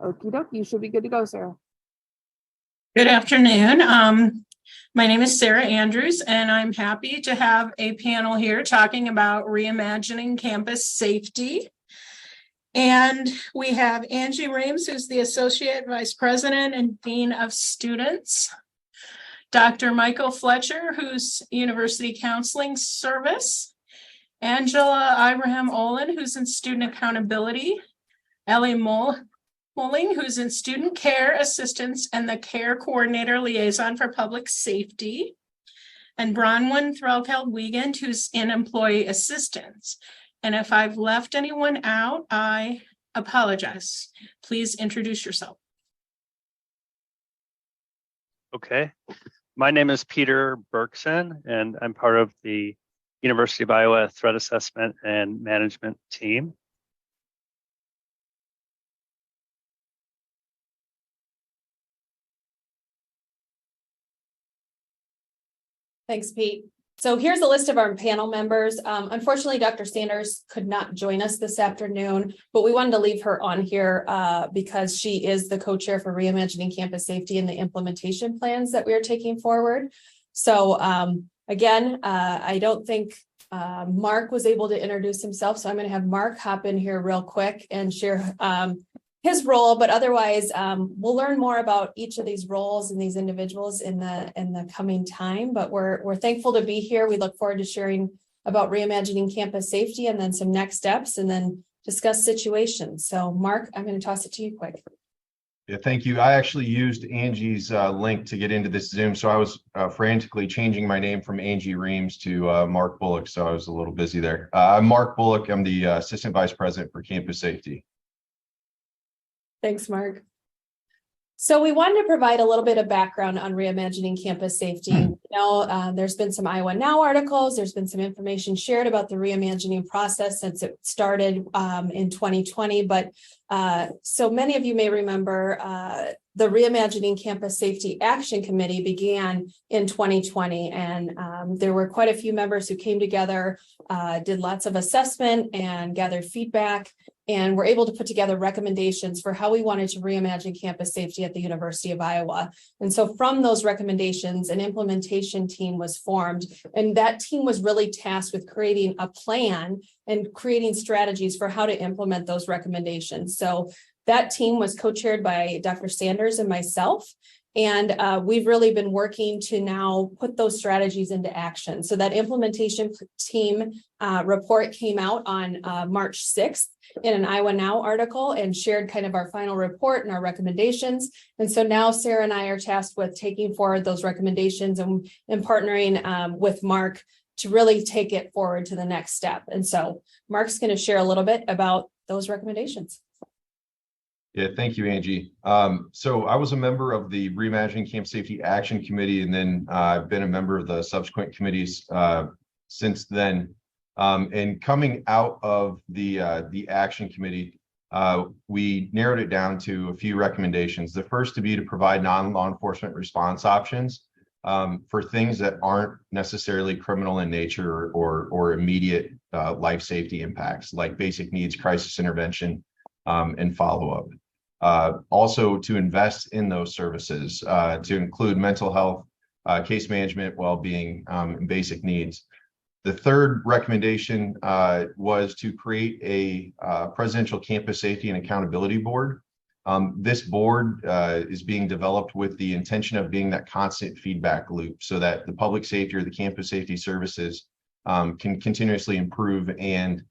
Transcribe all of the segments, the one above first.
Okie dokie, you should be good to go, Sarah. Good afternoon. My name is Sarah Andrews, and I'm happy to have a panel here talking about reimagining campus safety. And we have Angie Reams, who's the Associate Vice President and Dean of Students. Dr. Michael Fletcher, who's University Counseling Service. Angela Ibrahim-Olin, who's in Student Accountability. Elley Mohling, who's in Student Care Assistance and the Care Coordinator Liaison for Public Safety. And Bronwyn Threlkeld-Wiegand, who's in Employee Assistance. And if I've left anyone out, I apologize. Please introduce yourself. Okay, my name is Peter Berkson, and I'm part of the University of Iowa Threat Assessment and Management team. Thanks, Pete. So here's a list of our panel members. Unfortunately, Dr. Sanders could not join us this afternoon, but we wanted to leave her on here because she is the co-chair for Reimagining Campus Safety and the implementation plans that we are taking forward. So again, I don't think Mark was able to introduce himself, so I'm going to have Mark hop in here real quick and share his role, but otherwise we'll learn more about each of these roles and these individuals in the coming time. But we're thankful to be here. We look forward to sharing about reimagining campus safety and then some next steps and then discuss situations. So Mark, I'm going to toss it to you quick. Yeah, thank you. I actually used Angie's link to get into this Zoom, so I was frantically changing my name from Angie Reams to Mark Bullock, so I was a little busy there. I'm Mark Bullock. I'm the Assistant Vice President for Campus Safety. Thanks, Mark. So we wanted to provide a little bit of background on reimagining campus safety. You know, there's been some Iowa Now articles. There's been some information shared about the reimagining process since it started in 2020. But so many of you may remember the Reimagining Campus Safety Action Committee began in 2020. And there were quite a few members who came together, did lots of assessment and gathered feedback. And we're able to put together recommendations for how we wanted to reimagine campus safety at the University of Iowa. And so from those recommendations, an implementation team was formed. And that team was really tasked with creating a plan and creating strategies for how to implement those recommendations. So that team was co-chaired by Dr. Sanders and myself. And we've really been working to now put those strategies into action. So that implementation team report came out on March 6th in an Iowa Now article and shared kind of our final report and our recommendations. And so now Sarah and I are tasked with taking forward those recommendations and partnering with Mark to really take it forward to the next step. And so Mark's going to share a little bit about those recommendations. Yeah, thank you, Angie. So I was a member of the Reimagining Campus Safety Action Committee, and then I've been a member of the subsequent committees since then. And coming out of the Action Committee, we narrowed it down to a few recommendations. The first to be to provide non-law enforcement response options for things that aren't necessarily criminal in nature or immediate life safety impacts, like basic needs, crisis intervention, and follow-up. Also to invest in those services, to include mental health, case management, well-being, and basic needs. The third recommendation was to create a presidential campus safety and accountability board. This board is being developed with the intention of being that constant feedback loop so that the public safety or the campus safety services can continuously improve and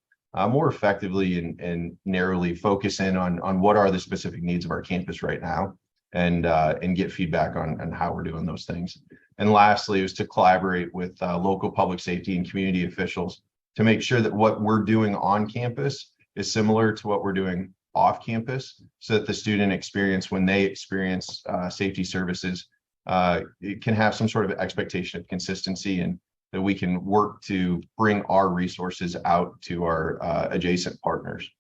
more effectively and narrowly focus in on what are the specific needs of our campus right now and get feedback on how we're doing those things. And lastly, is to collaborate with local public safety and community officials to make sure that what we're doing on campus is similar to what we're doing off campus, so that the student experience, when they experience safety services, it can have some sort of expectation of consistency, and that we can work to bring our resources out to our adjacent partners.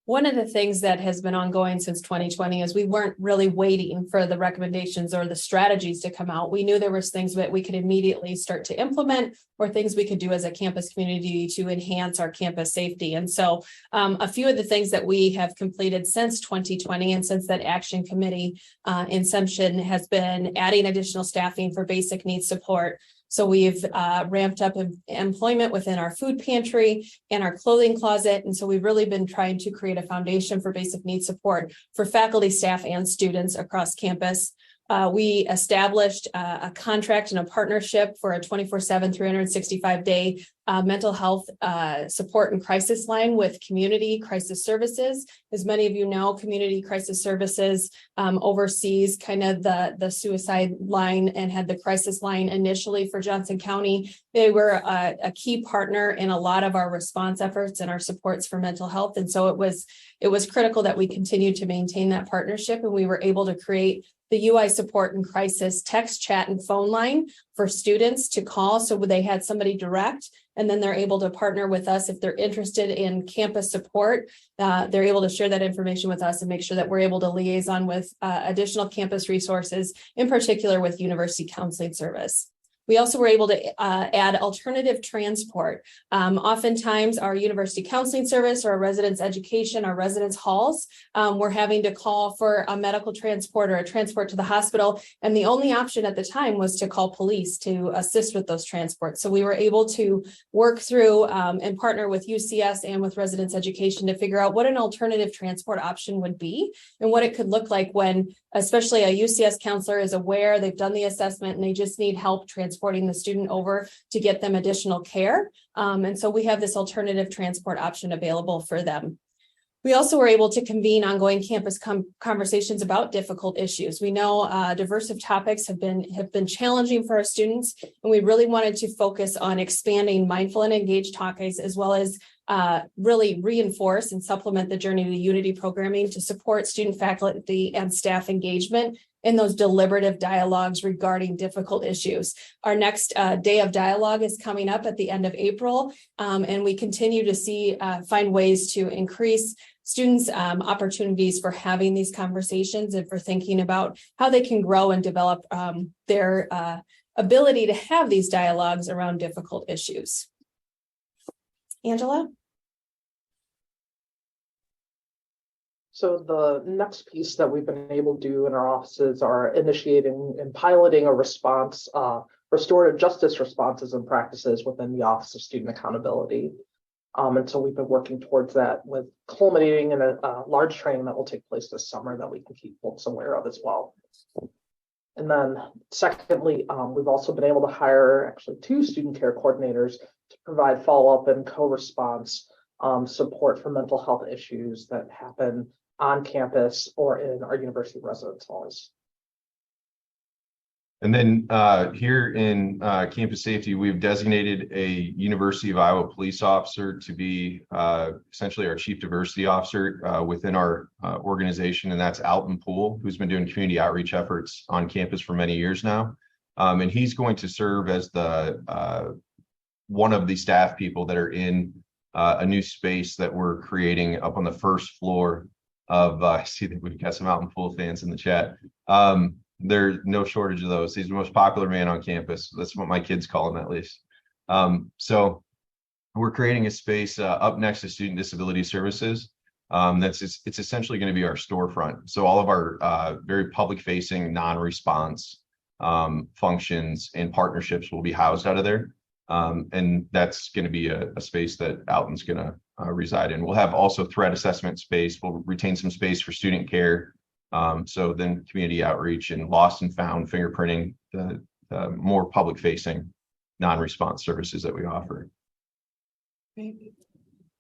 One of the things that has been ongoing since 2020 is we weren't really waiting for the recommendations or the strategies to come out. We knew there was things that we could immediately start to implement or things we could do as a campus community to enhance our campus safety. And so a few of the things that we have completed since 2020 and since that action committee inception has been adding additional staffing for basic needs support. So we've ramped up employment within our food pantry and our clothing closet. And so we've really been trying to create a foundation for basic needs support for faculty, staff, and students across campus. We established a contract and a partnership for a 24/7, 365-day mental health support and crisis line with Community Crisis Services. As many of you know, Community Crisis Services oversees kind of the suicide line and had the crisis line initially for Johnson County. They were a key partner in a lot of our response efforts and our supports for mental health. And so it was critical that we continue to maintain that partnership, and we were able to create the UI support and crisis text, chat, and phone line for students to call. So they had somebody direct, and then they're able to partner with us if they're interested in campus support. They're able to share that information with us and make sure that we're able to liaison with additional campus resources, in particular with University Counseling Service. We also were able to add alternative transport. Oftentimes our University Counseling Service or our residence education, our residence halls, we're having to call for a medical transport or a transport to the hospital. And the only option at the time was to call police to assist with those transports. So we were able to work through and partner with UCS and with residence education to figure out what an alternative transport option would be and what it could look like when, especially a UCS counselor is aware, they've done the assessment and they just need help transporting the student over to get them additional care. And so we have this alternative transport option available for them. We also were able to convene ongoing campus conversations about difficult issues. We know diversive topics have been challenging for our students, and we really wanted to focus on expanding mindful and engaged topics, as well as really reinforce and supplement the Journey to Unity programming to support student, faculty, and staff engagement in those deliberative dialogues regarding difficult issues. Our next day of dialogue is coming up at the end of April, and we continue to find ways to increase students' opportunities for having these conversations and for thinking about how they can grow and develop their ability to have these dialogues around difficult issues. Angela? So the next piece that we've been able to do in our offices are initiating and piloting a response, restorative justice responses and practices within the Office of Student Accountability. And so we've been working towards that, with culminating in a large training that will take place this summer that we can keep folks aware of as well. And then secondly, we've also been able to hire actually 2 student care coordinators to provide follow-up and co-response support for mental health issues that happen on campus or in our university residence halls. And then here in campus safety, we've designated a University of Iowa police officer to be essentially our chief diversity officer within our organization, and that's Alton Poole, who's been doing community outreach efforts on campus for many years now. And he's going to serve as the one of the staff people that are in a new space that we're creating up on the first floor of, I see that we've got some Alton Poole fans in the chat. There's no shortage of those. He's the most popular man on campus. That's what my kids call him, at least. So we're creating a space up next to Student Disability Services. It's essentially going to be our storefront. So all of our very public-facing, non-response functions and partnerships will be housed out of there. And that's going to be a space that Alton's going to reside in. We'll have also threat assessment space. We'll retain some space for student care. So then community outreach and lost and found fingerprinting, the more public facing non-response services that we offer. Great.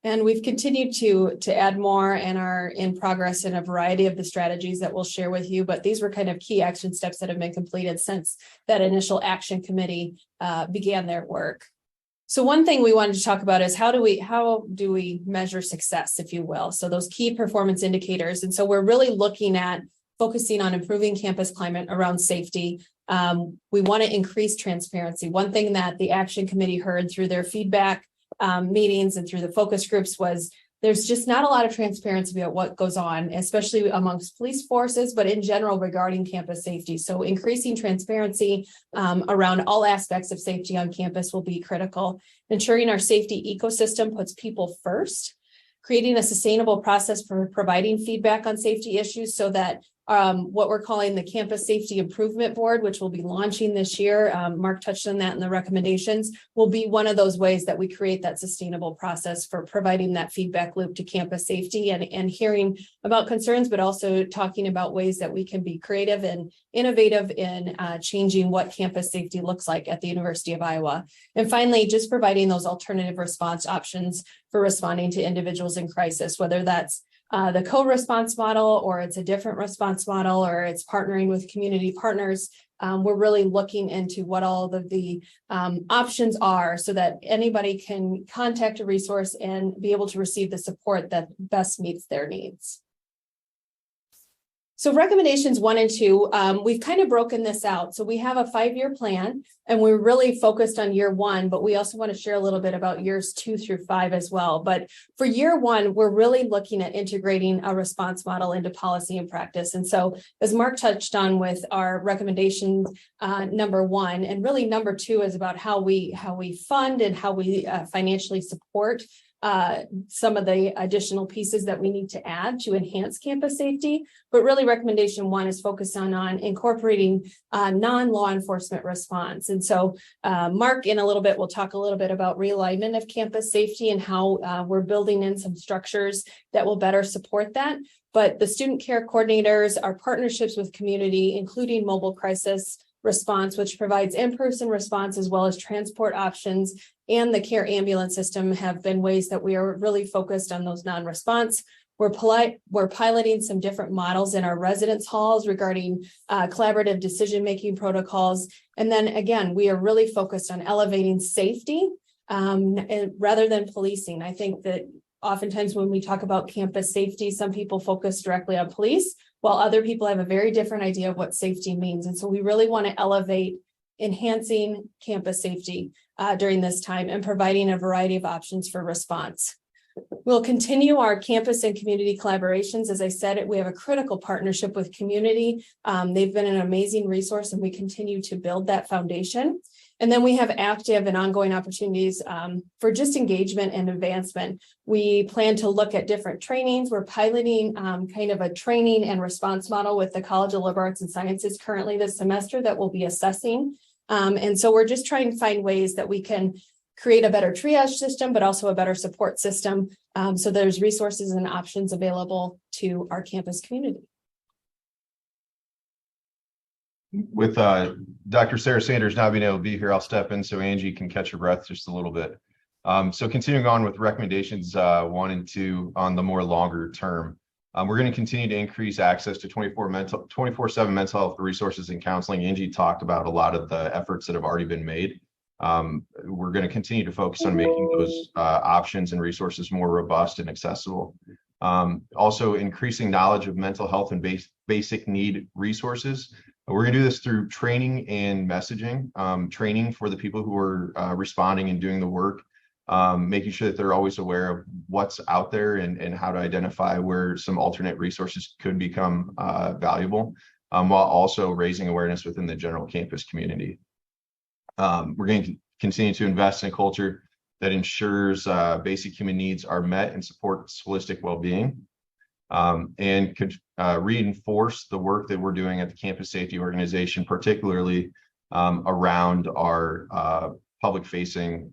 And we've continued to add more and are in progress in a variety of the strategies that we'll share with you. But these were kind of key action steps that have been completed since that initial action committee began their work. So one thing we wanted to talk about is how do we measure success, if you will? So those key performance indicators. And so we're really looking at focusing on improving campus climate around safety. We want to increase transparency. One thing that the action committee heard through their feedback meetings and through the focus groups was there's just not a lot of transparency about what goes on, especially amongst police forces, but in general regarding campus safety. So increasing transparency around all aspects of safety on campus will be critical. Ensuring our safety ecosystem puts people first, creating a sustainable process for providing feedback on safety issues so that what we're calling the Campus Safety Improvement Board, which will be launching this year, Mark touched on that in the recommendations, will be one of those ways that we create that sustainable process for providing that feedback loop to campus safety and hearing about concerns, but also talking about ways that we can be creative and innovative in changing what campus safety looks like at the University of Iowa. And finally, just providing those alternative response options for responding to individuals in crisis, whether that's the co-response model, or it's a different response model, or it's partnering with community partners. We're really looking into what all of the options are so that anybody can contact a resource and be able to receive the support that best meets their needs. So recommendations 1 and 2, we've kind of broken this out. So we have a 5-year plan and we're really focused on year 1, but we also want to share a little bit about years 2 through 5 as well. But for year 1, we're really looking at integrating a response model into policy and practice. And so as Mark touched on with our recommendations, number 1, and really number 2 is about how we fund and how we financially support some of the additional pieces that we need to add to enhance campus safety. But really recommendation 1 is focused on incorporating non-law enforcement response. And so Mark in a little bit will talk a little bit about realignment of campus safety and how we're building in some structures that will better support that. But the student care coordinators, our partnerships with community, including mobile crisis response, which provides in-person response as well as transport options, and the care ambulance system have been ways that we are really focused on those non-response. We're piloting some different models in our residence halls regarding collaborative decision-making protocols. And then again, we are really focused on elevating safety rather than policing. I think that oftentimes when we talk about campus safety, some people focus directly on police, while other people have a very different idea of what safety means. And so we really want to elevate enhancing campus safety during this time and providing a variety of options for response. We'll continue our campus and community collaborations. As I said, we have a critical partnership with community. They've been an amazing resource and we continue to build that foundation. And then we have active and ongoing opportunities for just engagement and advancement. We plan to look at different trainings. We're piloting kind of a training and response model with the College of Liberal Arts and Sciences currently this semester that we'll be assessing. And so we're just trying to find ways that we can create a better triage system, but also a better support system. So there's resources and options available to our campus community. With Dr. Sarah Sanders not being able to be here, I'll step in so Angie can catch her breath just a little bit. So continuing on with recommendations 1 and 2 on the more longer term, we're going to continue to increase access to 24/7 mental health resources and counseling. Angie talked about a lot of the efforts that have already been made. We're going to continue to focus on making those options and resources more robust and accessible. Also increasing knowledge of mental health and basic need resources. We're going to do this through training and messaging, training for the people who are responding and doing the work, making sure that they're always aware of what's out there and how to identify where some alternate resources could become valuable, while also raising awareness within the general campus community. We're going to continue to invest in a culture that ensures basic human needs are met and supports holistic well-being. And could reinforce the work that we're doing at the Campus Safety Organization, particularly around our public-facing,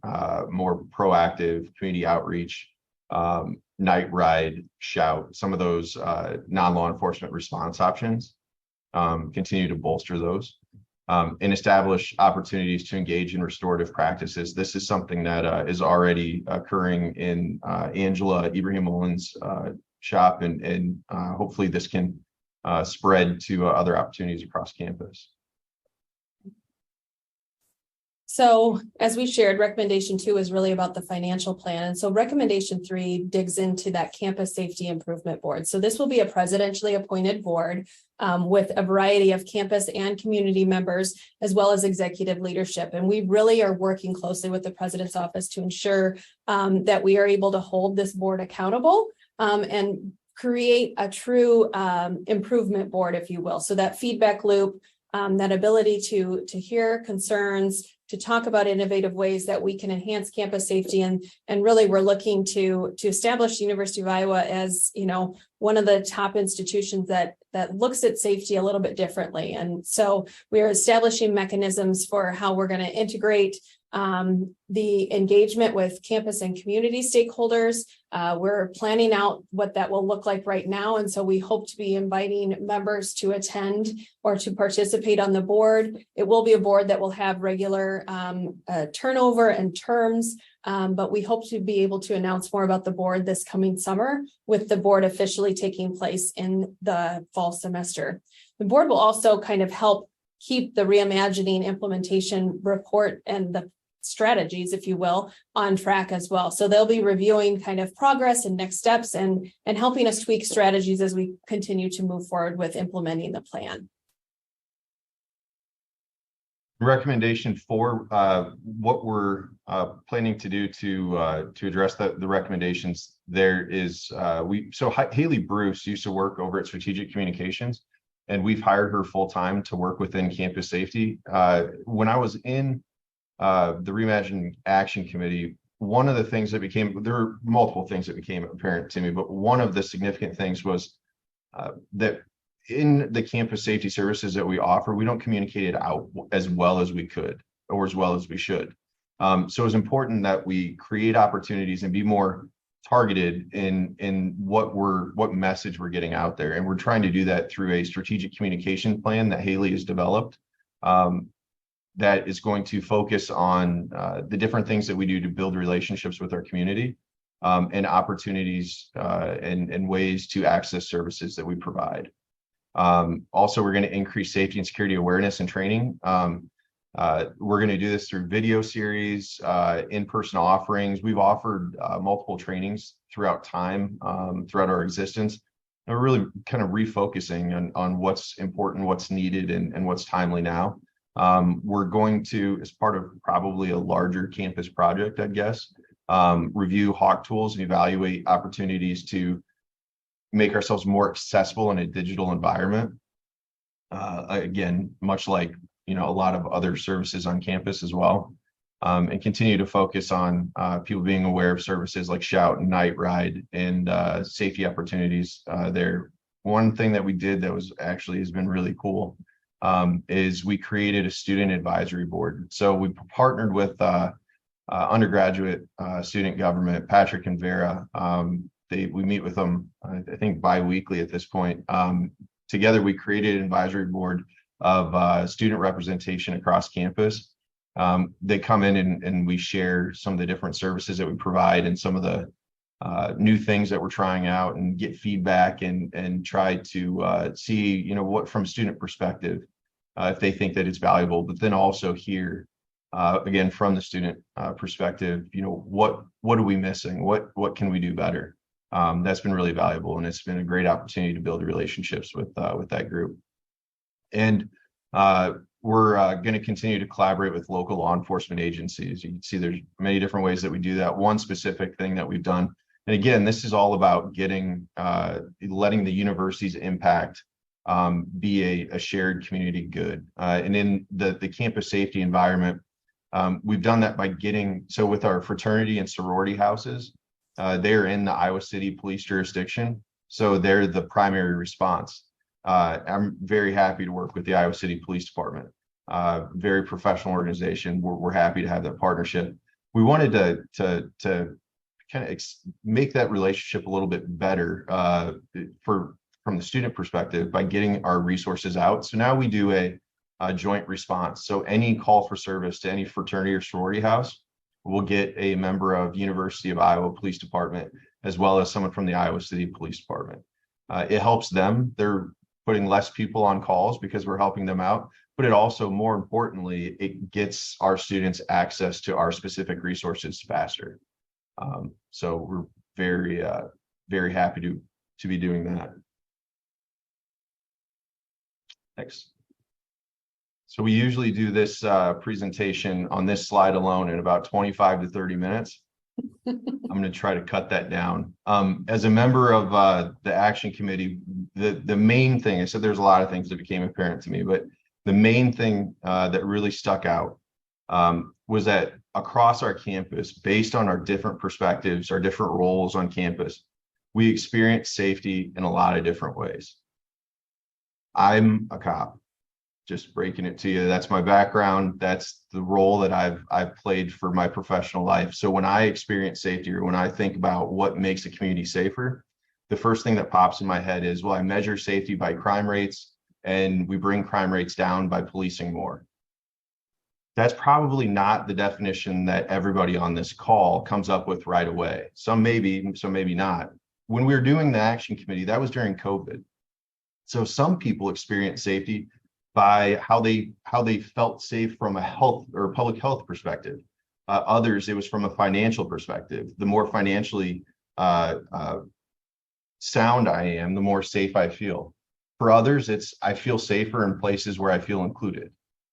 more proactive community outreach, night ride, shout, some of those non-law enforcement response options, continue to bolster those, and establish opportunities to engage in restorative practices. This is something that is already occurring in Angela Ibrahim-Olin's shop, and hopefully this can spread to other opportunities across campus. So as we shared, recommendation 2 is really about the financial plan. And so recommendation 3 digs into that campus safety improvement board. So this will be a presidentially appointed board with a variety of campus and community members, as well as executive leadership. And we really are working closely with the president's office to ensure that we are able to hold this board accountable and create a true improvement board, if you will. So that feedback loop, that ability to hear concerns, to talk about innovative ways that we can enhance campus safety. And really, we're looking to establish the University of Iowa as, one of the top institutions that looks at safety a little bit differently. And so we are establishing mechanisms for how we're going to integrate the engagement with campus and community stakeholders. We're planning out what that will look like right now. And so we hope to be inviting members to attend or to participate on the board. It will be a board that will have regular turnover and terms, but we hope to be able to announce more about the board this coming summer, with the board officially taking place in the fall semester. The board will also kind of help keep the reimagining implementation report and the strategies, if you will, on track as well. So they'll be reviewing kind of progress and next steps and helping us tweak strategies as we continue to move forward with implementing the plan. Recommendation 4, what we're planning to do to address the recommendations there is Haley Bruce used to work over at Strategic Communications, and we've hired her full-time to work within campus safety. When I was in the Reimagining Action Committee, one of the things that there were multiple things that became apparent to me, but one of the significant things was that in the campus safety services that we offer, we don't communicate it out as well as we could or as well as we should. So it's important that we create opportunities and be more targeted in what message we're getting out there. And we're trying to do that through a strategic communication plan that Haley has developed that is going to focus on the different things that we do to build relationships with our community and opportunities and ways to access services that we provide. Also, we're going to increase safety and security awareness and training. We're going to do this through video series, in-person offerings. We've offered multiple trainings throughout time, throughout our existence. And we're really kind of refocusing on what's important, what's needed, and what's timely now. We're going to, as part of probably a larger campus project, I guess, review HAWK tools and evaluate opportunities to make ourselves more accessible in a digital environment. Again, much like a lot of other services on campus as well, and continue to focus on people being aware of services like Shout and Night Ride and safety opportunities there. One thing that we did that has been really cool is we created a student advisory board. So we partnered with undergraduate student government, Patrick and Vera. We meet with them, I think, bi-weekly at this point. Together, we created an advisory board of student representation across campus. They come in and we share some of the different services that we provide and some of the new things that we're trying out, and get feedback and try to see, what from a student perspective, if they think that it's valuable, but then also hear, again, from the student perspective, what are we missing? What can we do better? That's been really valuable, and it's been a great opportunity to build relationships with that group. And we're going to continue to collaborate with local law enforcement agencies. You can see there's many different ways that we do that. One specific thing that we've done, and again, this is all about letting the university's impact be a shared community good. And in the campus safety environment, we've done that by with our fraternity and sorority houses. They're in the Iowa City Police jurisdiction, so they're the primary response. I'm very happy to work with the Iowa City Police Department. Very professional organization. We're happy to have that partnership. We wanted to kind of make that relationship a little bit better from the student perspective by getting our resources out. So now we do a joint response. So any call for service to any fraternity or sorority house, we'll get a member of University of Iowa Police Department, as well as someone from the Iowa City Police Department. It helps them. They're putting less people on calls because we're helping them out, but it also, more importantly, it gets our students access to our specific resources faster. So we're very, very happy to be doing that. Next. So we usually do this presentation on this slide alone in about 25 to 30 minutes. I'm going to try to cut that down. As a member of the action committee, the main thing, I said there's a lot of things that became apparent to me, but the main thing that really stuck out was that across our campus, based on our different perspectives, our different roles on campus, we experience safety in a lot of different ways. I'm a cop, just breaking it to you. That's my background. That's the role that I've played for my professional life. So when I experience safety, or when I think about what makes a community safer, the first thing that pops in my head is, well, I measure safety by crime rates, and we bring crime rates down by policing more. That's probably not the definition that everybody on this call comes up with right away. Some maybe, some maybe not. When we were doing the action committee, that was during COVID. So some people experience safety by how they felt safe from a health or public health perspective. Others, it was from a financial perspective. The more financially sound I am, the more safe I feel. For others, it's I feel safer in places where I feel included,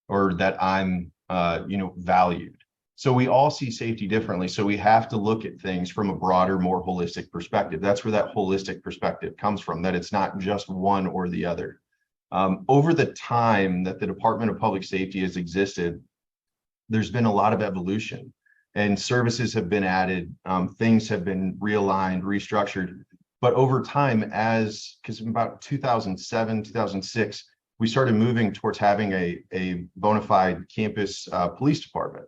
or that I'm valued. So we all see safety differently. So we have to look at things from a broader, more holistic perspective. That's where that holistic perspective comes from, that it's not just one or the other. Over the time that the Department of Public Safety has existed, there's been a lot of evolution, and services have been added, things have been realigned, restructured. But over time, because in about 2007, 2006, we started moving towards having a bona fide campus police department.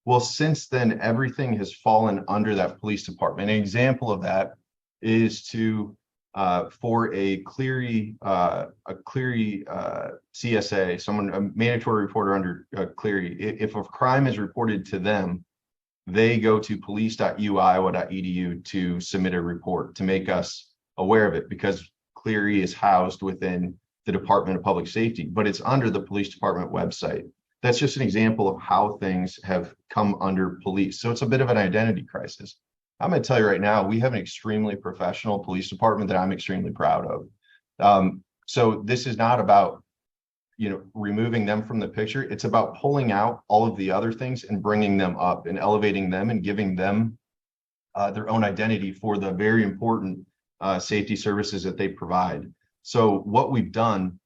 Well, since then, everything has fallen under that police department. An example of that is for a Clery CSA, a mandatory reporter under Clery. If a crime is reported to them, they go to police.uiowa.edu to submit a report to make us aware of it, because Clery is housed within the Department of Public Safety, but it's under the police department website. That's just an example of how things have come under police. So it's a bit of an identity crisis. I'm going to tell you right now, we have an extremely professional police department that I'm extremely proud of. So this is not about, removing them from the picture. It's about pulling out all of the other things and bringing them up and elevating them and giving them their own identity for the very important safety services that they provide. So what we've done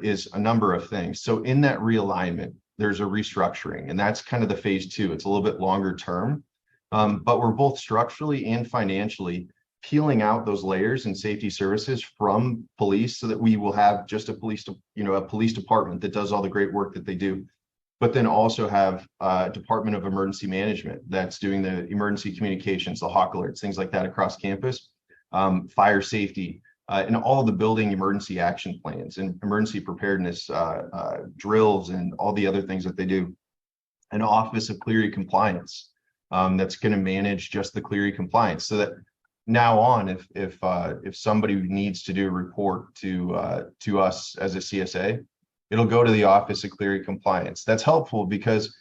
is a number of things. So in that realignment, there's a restructuring, and that's kind of the phase 2. It's a little bit longer term, but we're both structurally and financially peeling out those layers and safety services from police, so that we will have just a police department that does all the great work that they do, but then also have a Department of Emergency Management that's doing the emergency communications, the hawk alerts, things like that across campus, fire safety, and all of the building emergency action plans and emergency preparedness drills and all the other things that they do. An Office of Clery Compliance that's going to manage just the Clery compliance, so that now on, if somebody needs to do a report to us as a CSA, it'll go to the Office of Clery Compliance. That's helpful because,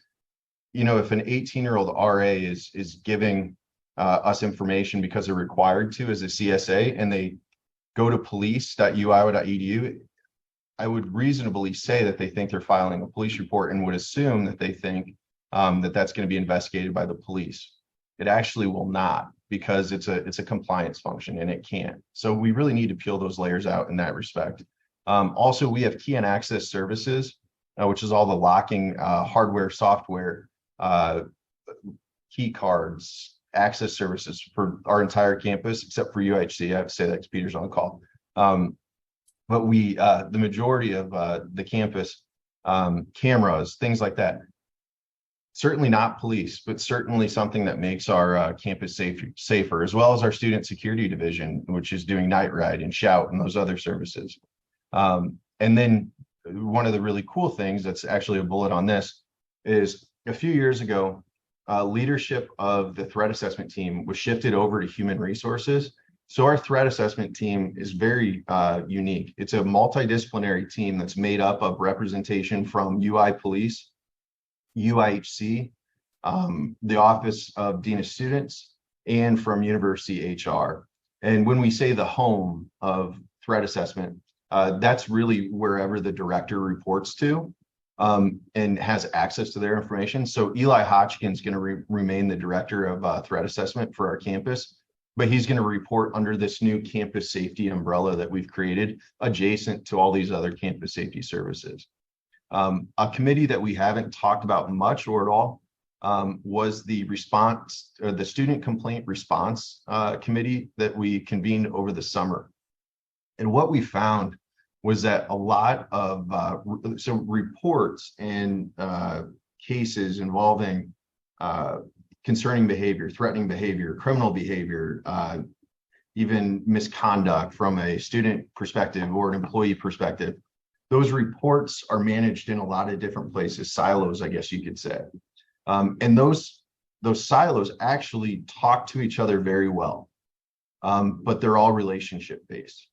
if an 18-year-old RA is giving us information because they're required to as a CSA, and they go to police.uiowa.edu, I would reasonably say that they think they're filing a police report, and would assume that they think that that's going to be investigated by the police. It actually will not, because it's a compliance function, and it can't. So we really need to peel those layers out in that respect. Also, we have key and access services, which is all the locking hardware, software, key cards, access services for our entire campus, except for UHC. I have to say that because Peter's on the call. But we, the majority of the campus, cameras, things like that. Certainly not police, but certainly something that makes our campus safer, as well as our student security division, which is doing Night Ride and Shout and those other services. And then one of the really cool things that's actually a bullet on this is a few years ago, leadership of the threat assessment team was shifted over to human resources So our threat assessment team is very unique. It's a multidisciplinary team that's made up of representation from UI Police, UIHC, the Office of Dean of Students, and from University HR. And when we say the home of threat assessment, that's really wherever the director reports to and has access to their information. So Eli Hotchkin's going to remain the director of threat assessment for our campus, but he's going to report under this new campus safety umbrella that we've created adjacent to all these other campus safety services. A committee that we haven't talked about much or at all was the response or the student complaint response committee that we convened over the summer. And what we found was that a lot of reports and cases involving concerning behavior, threatening behavior, criminal behavior, even misconduct from a student perspective or an employee perspective, those reports are managed in a lot of different places, silos, I guess you could say. And those silos actually talk to each other very well, but they're all relationship based.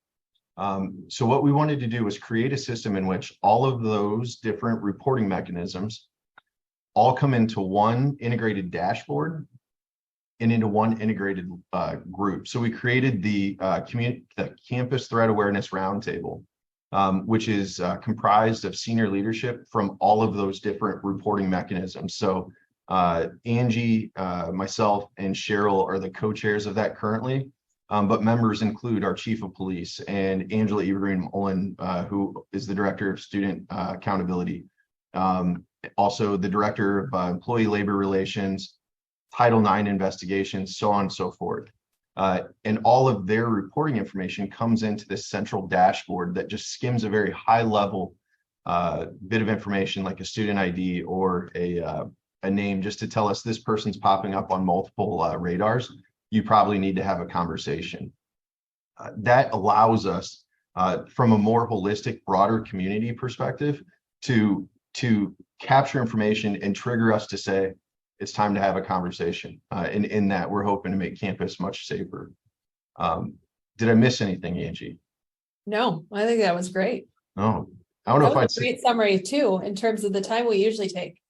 So what we wanted to do was create a system in which all of those different reporting mechanisms all come into one integrated dashboard and into one integrated group. So we created the Campus Threat Awareness Roundtable, which is comprised of senior leadership from all of those different reporting mechanisms. So Angie, myself, and Cheryl are the co-chairs of that currently. But members include our chief of police and Angela Ibrahim-Olin, who is the director of student accountability. Also the director of employee labor relations, Title IX investigations, so on and so forth. And all of their reporting information comes into this central dashboard that just skims a very high level bit of information like a student ID or a name just to tell us this person's popping up on multiple radars. You probably need to have a conversation. That allows us from a more holistic, broader community perspective to capture information and trigger us to say, it's time to have a conversation. And in that, we're hoping to make campus much safer. Did I miss anything, Angie? No, I think that was great. Oh, I don't know if I'd say great summary too, in terms of the time we usually take.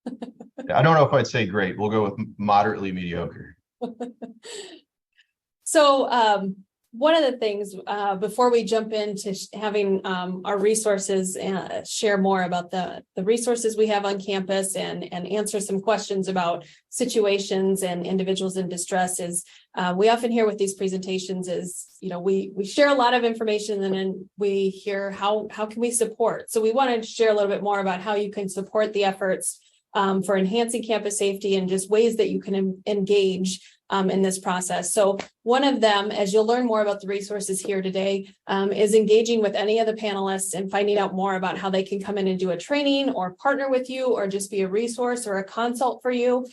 I don't know if I'd say great. We'll go with moderately mediocre. So one of the things before we jump into having our resources share more about the resources we have on campus and answer some questions about situations and individuals in distress is we often hear with these presentations is, you know, we share a lot of information and then we hear how can we support. So we wanted to share a little bit more about how you can support the efforts for enhancing campus safety and just ways that you can engage in this process. So one of them, as you'll learn more about the resources here today, is engaging with any of the panelists and finding out more about how they can come in and do a training or partner with you or just be a resource or a consult for you.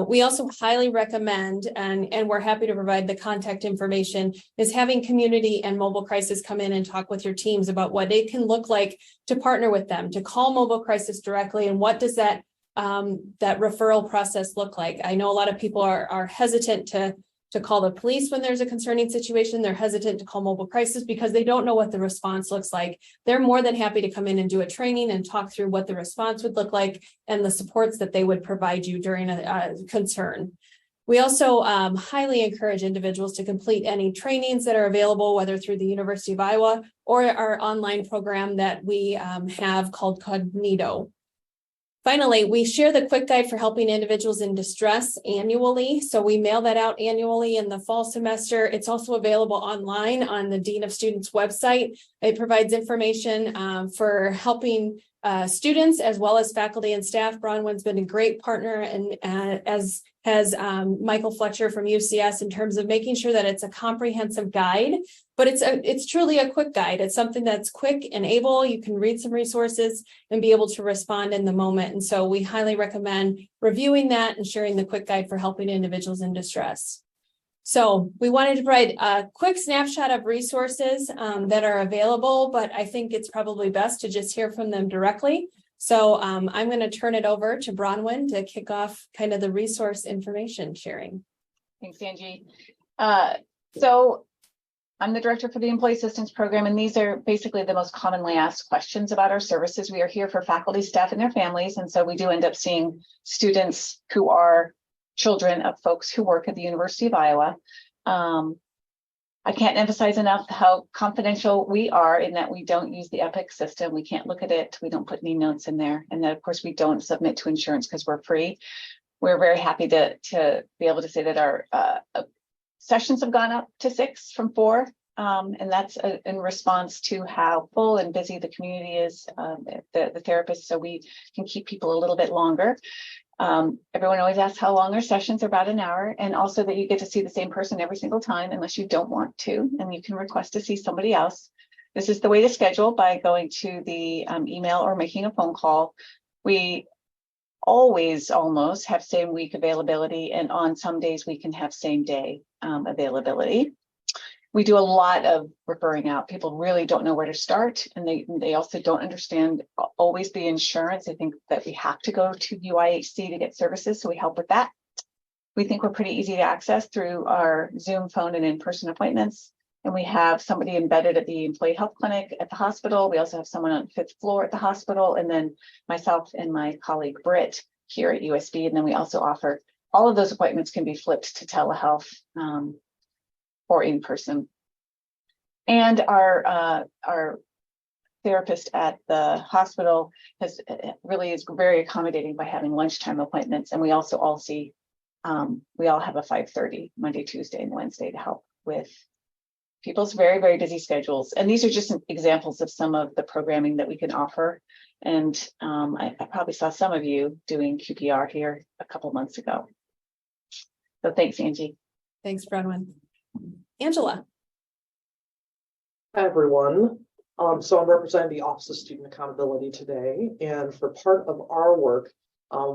We also highly recommend, and we're happy to provide the contact information, is having community and mobile crisis come in and talk with your teams about what it can look like to partner with them, to call mobile crisis directly, and what does that referral process look like. I know a lot of people are hesitant to call the police when there's a concerning situation. They're hesitant to call mobile crisis because they don't know what the response looks like. They're more than happy to come in and do a training and talk through what the response would look like and the supports that they would provide you during a concern. We also highly encourage individuals to complete any trainings that are available, whether through the University of Iowa or our online program that we have called Cognito. Finally, we share the quick guide for helping individuals in distress annually. So we mail that out annually in the fall semester. It's also available online on the Dean of Students website. It provides information for helping students as well as faculty and staff. Bronwyn's been a great partner, and as has Michael Fletcher from UCS, in terms of making sure that it's a comprehensive guide, but it's truly a quick guide. It's something that's quick and able. You can read some resources and be able to respond in the moment. And so we highly recommend reviewing that and sharing the quick guide for helping individuals in distress. So we wanted to provide a quick snapshot of resources that are available, but I think it's probably best to just hear from them directly. So I'm going to turn it over to Bronwyn to kick off kind of the resource information sharing. Thanks, Angie. So I'm the director for the Employee Assistance Program, and these are basically the most commonly asked questions about our services. We are here for faculty, staff, and their families, and so we do end up seeing students who are children of folks who work at the University of Iowa. I can't emphasize enough how confidential we are in that we don't use the EPIC system. We can't look at it. We don't put any notes in there. And then, of course, we don't submit to insurance because we're free. We're very happy to be able to say that our sessions have gone up to 6 from 4. And that's in response to how full and busy the community is, the therapists, so we can keep people a little bit longer. Everyone always asks how long our sessions are, about an hour, and also that you get to see the same person every single time unless you don't want to, and you can request to see somebody else. This is the way to schedule, by going to the email or making a phone call. We always almost have same week availability, and on some days we can have same day availability. We do a lot of referring out. People really don't know where to start, and they also don't understand always the insurance. They think that we have to go to UIHC to get services, so we help with that. We think we're pretty easy to access through our Zoom, phone, and in-person appointments. And we have somebody embedded at the employee health clinic at the hospital. We also have someone on the 5th floor at the hospital, and then myself and my colleague Britt here at USB. And then we also offer, all of those appointments can be flipped to telehealth or in person. And our therapist at the hospital is very accommodating by having lunchtime appointments. And we also all see, we all have a 5:30 Monday, Tuesday, and Wednesday to help with people's very, very busy schedules. And these are just examples of some of the programming that we can offer. And I probably saw some of you doing QPR here a couple months ago. So thanks, Angie. Thanks, Bronwyn. Angela. Hi, everyone. So I'm representing the Office of Student Accountability today. And for part of our work,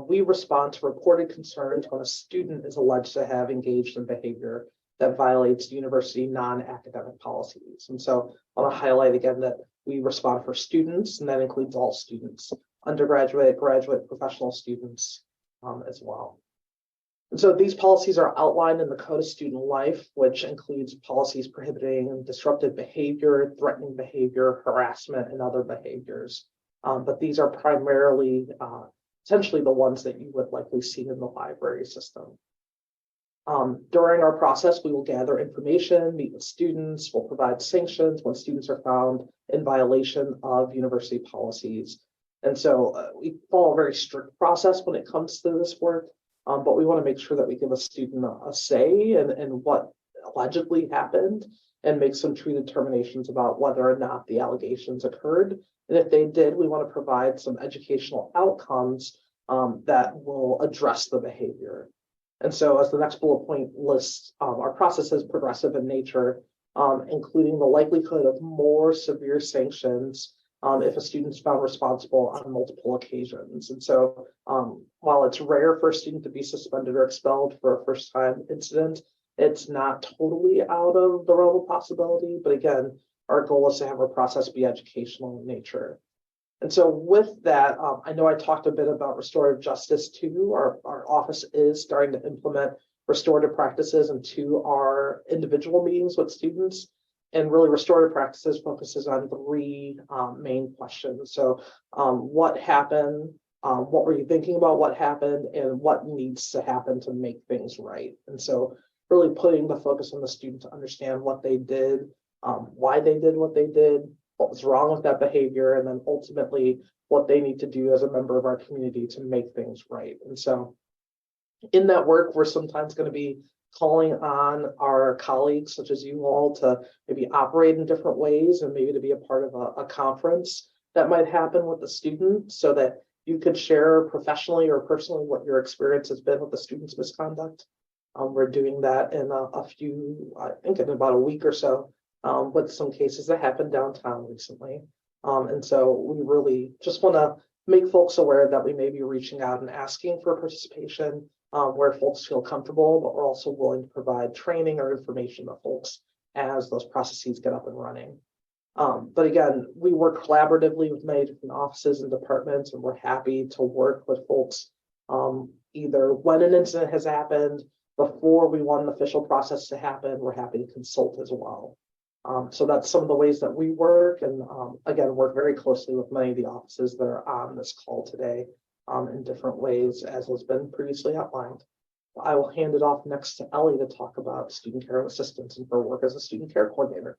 we respond to reported concerns when a student is alleged to have engaged in behavior that violates university non-academic policies. And so I want to highlight again that we respond for students, and that includes all students, undergraduate, graduate, professional students as well. And so these policies are outlined in the Code of Student Life, which includes policies prohibiting disruptive behavior, threatening behavior, harassment, and other behaviors. But these are primarily essentially the ones that you would likely see in the library system. During our process, we will gather information, meet with students, we'll provide sanctions when students are found in violation of university policies. And so we follow a very strict process when it comes to this work. But we want to make sure that we give a student a say in what allegedly happened and make some true determinations about whether or not the allegations occurred. And if they did, we want to provide some educational outcomes that will address the behavior. And so as the next bullet point lists, our process is progressive in nature, including the likelihood of more severe sanctions if a student's found responsible on multiple occasions. And so while it's rare for a student to be suspended or expelled for a first-time incident, it's not totally out of the realm of possibility. But again, our goal is to have our process be educational in nature. And so with that, I know I talked a bit about restorative justice too. Our office is starting to implement restorative practices into our individual meetings with students. And really, restorative practices focuses on 3 main questions. So what happened, what were you thinking about what happened, and what needs to happen to make things right? And so really putting the focus on the student to understand what they did, why they did what they did, what was wrong with that behavior, and then ultimately what they need to do as a member of our community to make things right. And so in that work, we're sometimes going to be calling on our colleagues, such as you all, to maybe operate in different ways and maybe to be a part of a conference that might happen with the student so that you could share professionally or personally what your experience has been with the student's misconduct. We're doing that in I think in about a week or so, with some cases that happened downtown recently. And so we really just want to make folks aware that we may be reaching out and asking for participation where folks feel comfortable, but we're also willing to provide training or information to folks as those processes get up and running. But again, we work collaboratively with many different offices and departments, and we're happy to work with folks either when an incident has happened, before we want an official process to happen. We're happy to consult as well. So that's some of the ways that we work, and again, work very closely with many of the offices that are on this call today in different ways, as has been previously outlined. I will hand it off next to Elley to talk about student care and assistance and her work as a student care coordinator.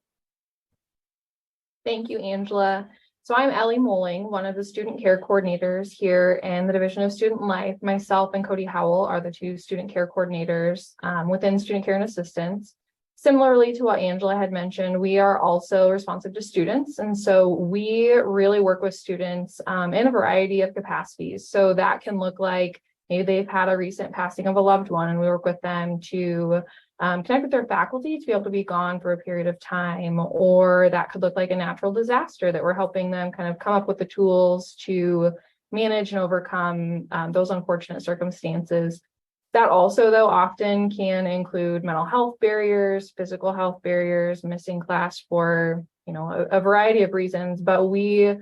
Thank you, Angela. So I'm Elley Mohling, one of the student care coordinators here in the Division of Student Life. Myself and Cody Howell are the two student care coordinators within student care and assistance. Similarly to what Angela had mentioned, we are also responsive to students. And so we really work with students in a variety of capacities. So that can look like maybe they've had a recent passing of a loved one, and we work with them to connect with their faculty to be able to be gone for a period of time, or that could look like a natural disaster that we're helping them kind of come up with the tools to manage and overcome those unfortunate circumstances. That also, though, often can include mental health barriers, physical health barriers, missing class for, a variety of reasons, but we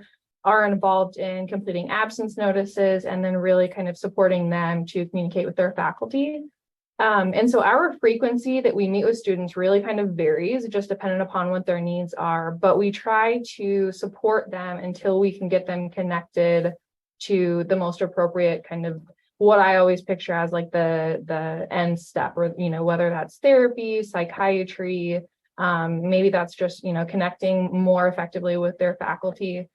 are involved in completing absence notices and then really kind of supporting them to communicate with their faculty. And so our frequency that we meet with students really kind of varies, just dependent upon what their needs are, but we try to support them until we can get them connected to the most appropriate kind of what I always picture as like the end step, or, whether that's therapy, psychiatry, maybe that's just, connecting more effectively with their faculty.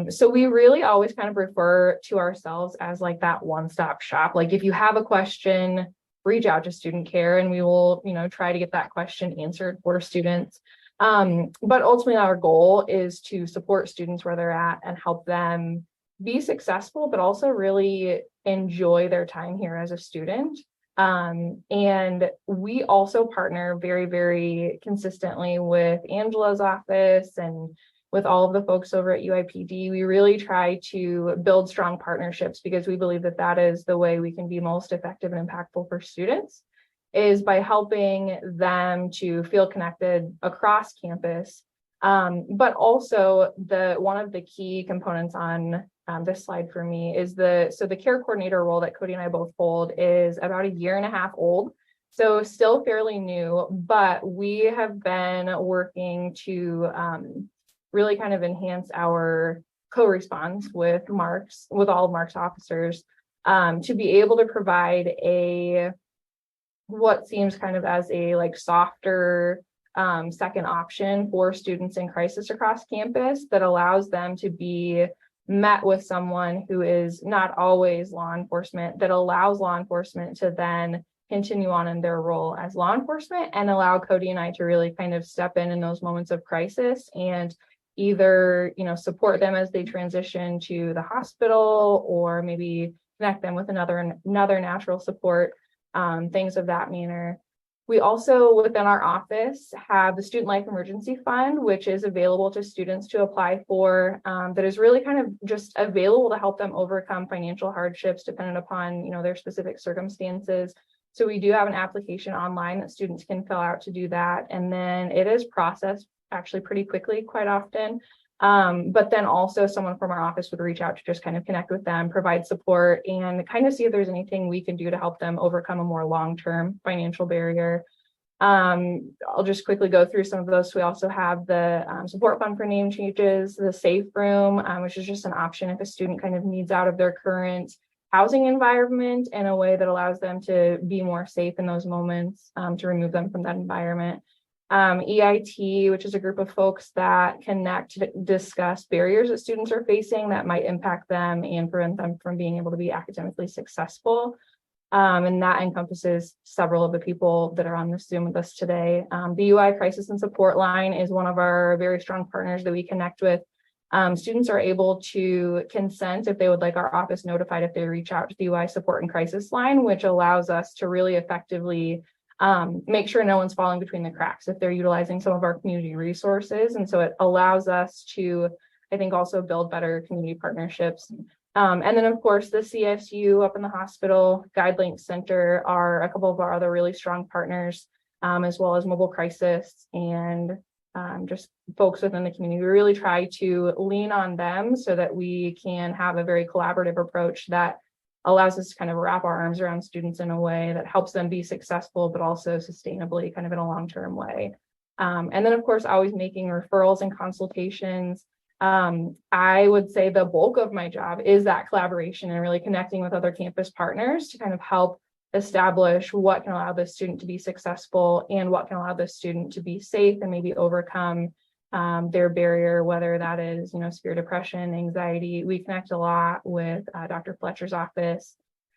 So we really always kind of refer to ourselves as like that one-stop shop. Like if you have a question, reach out to student care and we will, try to get that question answered for students. But ultimately our goal is to support students where they're at and help them be successful, but also really enjoy their time here as a student. And we also partner very, very consistently with Angela's office and with all of the folks over at UIPD. We really try to build strong partnerships because we believe that that is the way we can be most effective and impactful for students, is by helping them to feel connected across campus. But also one of the key components on this slide for me is the care coordinator role that Cody and I both hold is about 1.5 years old. So still fairly new, but we have been working to really kind of enhance our co-response with all of Mark's officers to be able to provide what seems kind of as a like softer second option for students in crisis across campus that allows them to be met with someone who is not always law enforcement, that allows law enforcement to then continue on in their role as law enforcement and allow Cody and I to really kind of step in those moments of crisis and either, support them as they transition to the hospital or maybe connect them with another natural support, things of that manner. We also, within our office, have the Student Life Emergency Fund, which is available to students to apply for, that is really kind of just available to help them overcome financial hardships dependent upon, their specific circumstances. So we do have an application online that students can fill out to do that. And then it is processed actually pretty quickly quite often. But then also someone from our office would reach out to just kind of connect with them, provide support, and kind of see if there's anything we can do to help them overcome a more long-term financial barrier. I'll just quickly go through some of those. We also have the support fund for name changes, the safe room, which is just an option if a student kind of needs out of their current housing environment in a way that allows them to be more safe in those moments, to remove them from that environment. EIT, which is a group of folks that connect to discuss barriers that students are facing that might impact them and prevent them from being able to be academically successful. And that encompasses several of the people that are on this Zoom with us today. The UI Crisis and Support Line is one of our very strong partners that we connect with. Students are able to consent if they would like our office notified if they reach out to the UI Support and Crisis Line, which allows us to really effectively make sure no one's falling between the cracks if they're utilizing some of our community resources. And so it allows us to, I think, also build better community partnerships. And then, of course, the CSU up in the hospital, GuideLink Center are a couple of our other really strong partners, as well as Mobile Crisis and just folks within the community. We really try to lean on them so that we can have a very collaborative approach that allows us to kind of wrap our arms around students in a way that helps them be successful, but also sustainably kind of in a long-term way. And then, of course, always making referrals and consultations. I would say the bulk of my job is that collaboration and really connecting with other campus partners to kind of help establish what can allow the student to be successful and what can allow the student to be safe and maybe overcome their barrier, whether that is, severe depression, anxiety. We connect a lot with Dr. Fletcher's office,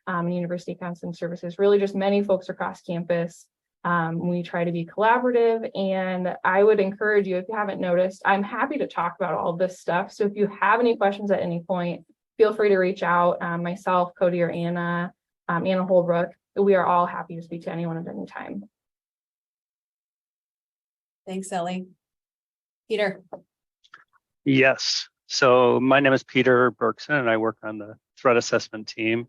University Counseling Services, really just many folks across campus. We try to be collaborative, and I would encourage you, if you haven't noticed, I'm happy to talk about all this stuff. So if you have any questions at any point, feel free to reach out. Myself, Cody, or Anna Holbrook, we are all happy to speak to anyone at any time. Thanks, Elley. Peter. Yes. So my name is Peter Berkson, and I work on the threat assessment team.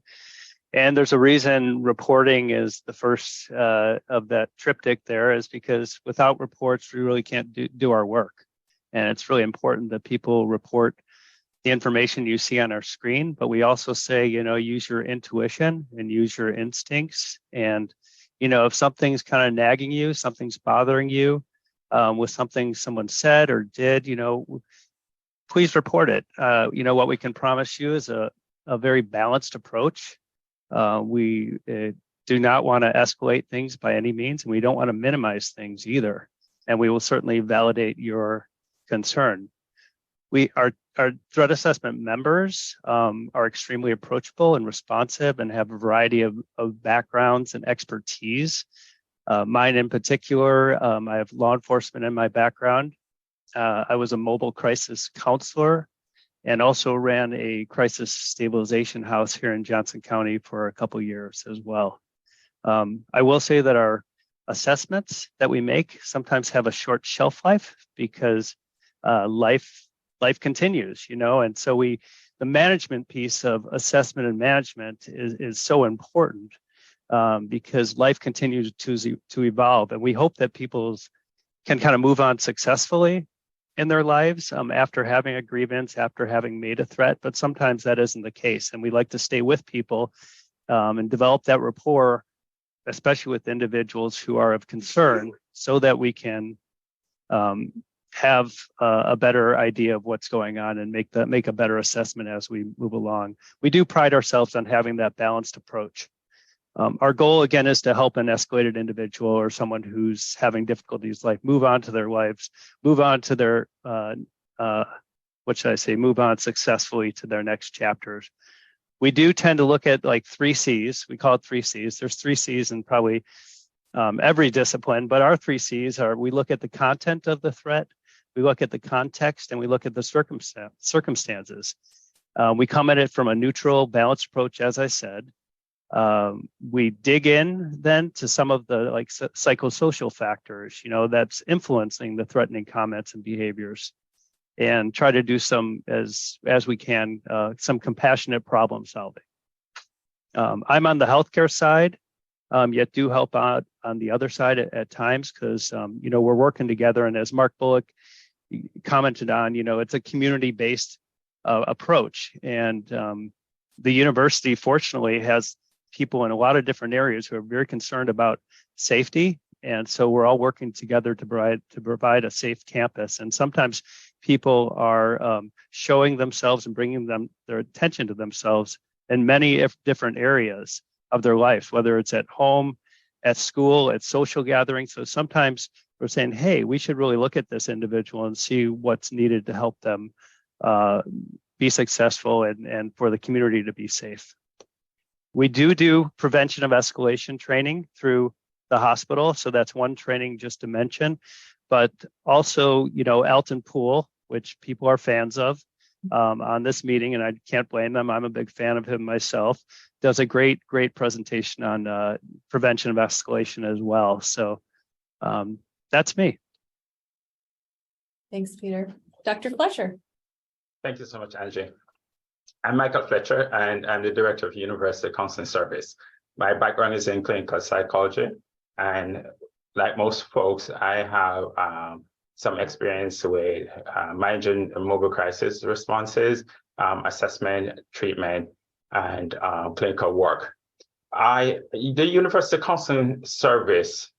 And there's a reason reporting is the first of that triptych there, is because without reports, we really can't do our work. And it's really important that people report the information you see on our screen, but we also say, use your intuition and use your instincts. And, if something's kind of nagging you, something's bothering you with something someone said or did, please report it. What we can promise you is a very balanced approach. We do not want to escalate things by any means, and we don't want to minimize things either. And we will certainly validate your concern. Our threat assessment members are extremely approachable and responsive and have a variety of backgrounds and expertise. Mine in particular, I have law enforcement in my background. I was a mobile crisis counselor and also ran a crisis stabilization house here in Johnson County for a couple of years as well. I will say that our assessments that we make sometimes have a short shelf life because life continues, and so the management piece of assessment and management is so important because life continues to evolve, and we hope that people can kind of move on successfully in their lives after having a grievance, after having made a threat, but sometimes that isn't the case. And we like to stay with people and develop that rapport, especially with individuals who are of concern, so that we can have a better idea of what's going on and make a better assessment as we move along. We do pride ourselves on having that balanced approach. Our goal, again, is to help an escalated individual or someone who's having difficulties move on to their lives, move on to their, move on successfully to their next chapters. We do tend to look at 3 C's. We call it 3 C's. There's 3 C's in probably every discipline, but our 3 C's are: we look at the content of the threat, we look at the context, and we look at the circumstances. We come at it from a neutral, balanced approach, as I said. We dig in then to some of the psychosocial factors, that's influencing the threatening comments and behaviors, and try to do some, as we can, some compassionate problem solving. I'm on the healthcare side, yet do help out on the other side at times because, we're working together. And as Mark Bullock commented on, it's a community-based approach. And the university, fortunately, has people in a lot of different areas who are very concerned about safety. And so we're all working together to provide a safe campus. And sometimes people are showing themselves and bringing their attention to themselves in many different areas of their lives, whether it's at home, at school, at social gatherings. So sometimes we're saying, hey, we should really look at this individual and see what's needed to help them be successful and for the community to be safe. We do prevention of escalation training through the hospital. So that's one training just to mention, but also, Elton Poole, which people are fans of on this meeting, and I can't blame them. I'm a big fan of him myself, does a great presentation on prevention of escalation as well. So that's me. Thanks, Peter. Dr. Fletcher. Thank you so much, Angie. I'm Michael Fletcher, and I'm the Director of University Counseling Service. My background is in clinical psychology, and like most folks, I have some experience with managing mobile crisis responses, assessment, treatment, and clinical work. The University Counseling Service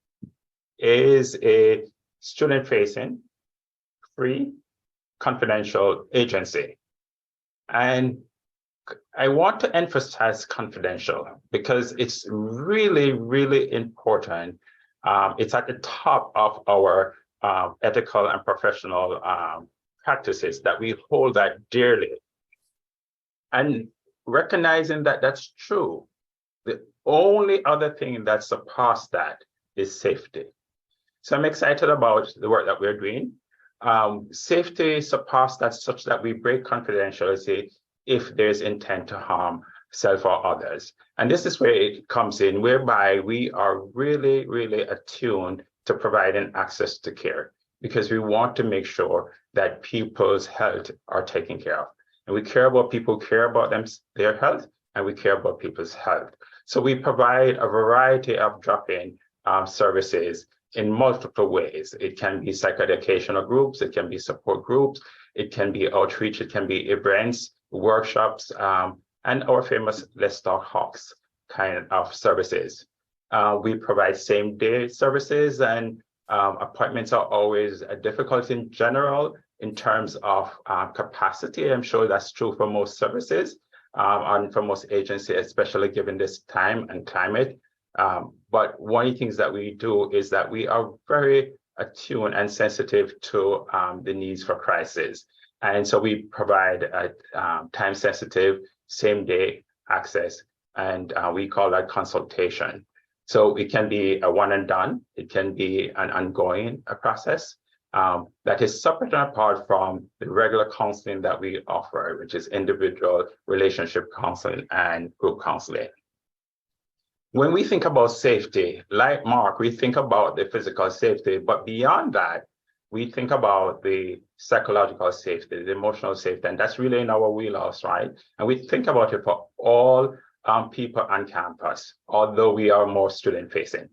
is a student-facing, free, confidential agency. And I want to emphasize confidential because it's really, really important. It's at the top of our ethical and professional practices that we hold that dearly. And recognizing that that's true, the only other thing that surpassed that is safety. So I'm excited about the work that we're doing. Safety surpassed that such that we break confidentiality if there's intent to harm self or others. And this is where it comes in, whereby we are really, really attuned to providing access to care, because we want to make sure that people's health are taken care of. And we care about people who care about their health, and we care about people's health. So we provide a variety of drop-in services in multiple ways. It can be psychoeducational groups, it can be support groups, it can be outreach, it can be events, workshops, and our famous Let's Talk Hawks kind of services. We provide same-day services, and appointments are always difficult in general in terms of capacity. I'm sure that's true for most services and for most agencies, especially given this time and climate. But one of the things that we do is that we are very attuned and sensitive to the needs for crisis. And so we provide time-sensitive, same-day access, and we call that consultation. So it can be a one and done. It can be an ongoing process that is separate and apart from the regular counseling that we offer, which is individual relationship counseling and group counseling. When we think about safety, like Mark, we think about the physical safety, but beyond that, we think about the psychological safety, the emotional safety, and that's really in our wheelhouse, right? And we think about it for all people on campus, although we are more student-facing.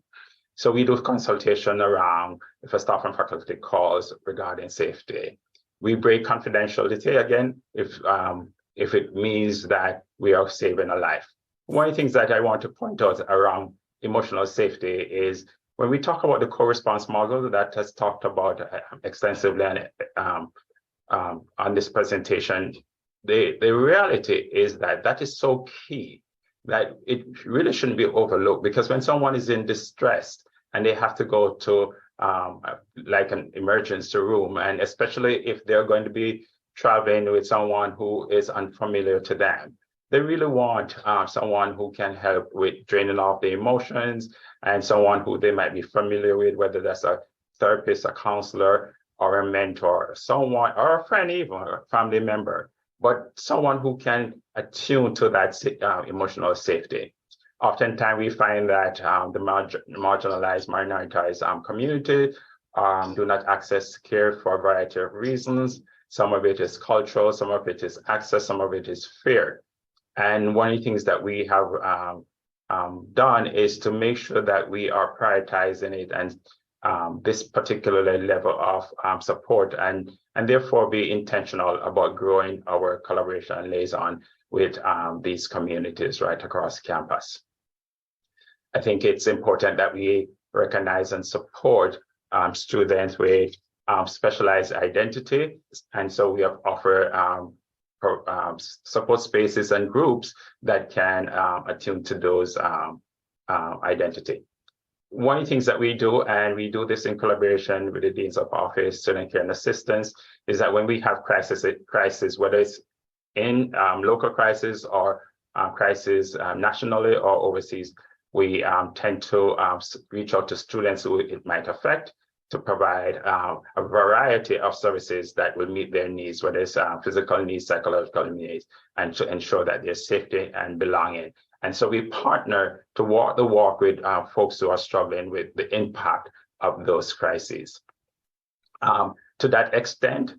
So we do consultation around if a staff and faculty calls regarding safety. We break confidentiality again if it means that we are saving a life. One of the things that I want to point out around emotional safety is when we talk about the co-response model that has talked about extensively on this presentation, the reality is that that is so key that it really shouldn't be overlooked, because when someone is in distress and they have to go to like an emergency room, and especially if they're going to be traveling with someone who is unfamiliar to them, they really want someone who can help with draining off the emotions, and someone who they might be familiar with, whether that's a therapist, a counselor, or a mentor, someone, or a friend, even a family member, but someone who can attune to that emotional safety. Oftentimes, we find that the marginalized, minoritized community do not access care for a variety of reasons. Some of it is cultural, some of it is access, some of it is fear. And one of the things that we have done is to make sure that we are prioritizing it and this particular level of support, and therefore be intentional about growing our collaboration and liaison with these communities right across campus. I think it's important that we recognize and support students with specialized identity, and so we have offered support spaces and groups that can attune to those identity. One of the things that we do, and we do this in collaboration with the Deans of Office, Student Care and Assistance, is that when we have crisis, whether it's in local crisis or crisis nationally or overseas, we tend to reach out to students who it might affect to provide a variety of services that will meet their needs, whether it's physical needs, psychological needs, and to ensure that there's safety and belonging. And so we partner to walk the walk with folks who are struggling with the impact of those crises. To that extent,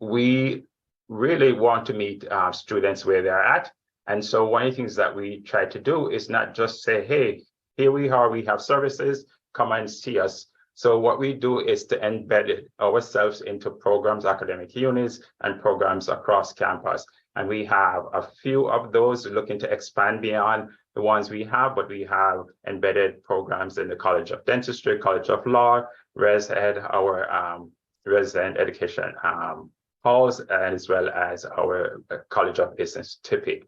we really want to meet students where they're at. And so one of the things that we try to do is not just say, hey, here we are, we have services, come and see us. So what we do is to embed ourselves into programs, academic units, and programs across campus. And we have a few of those looking to expand beyond the ones we have, but we have embedded programs in the College of Dentistry, College of Law, res ed, our resident education halls, as well as our College of Business TIPI.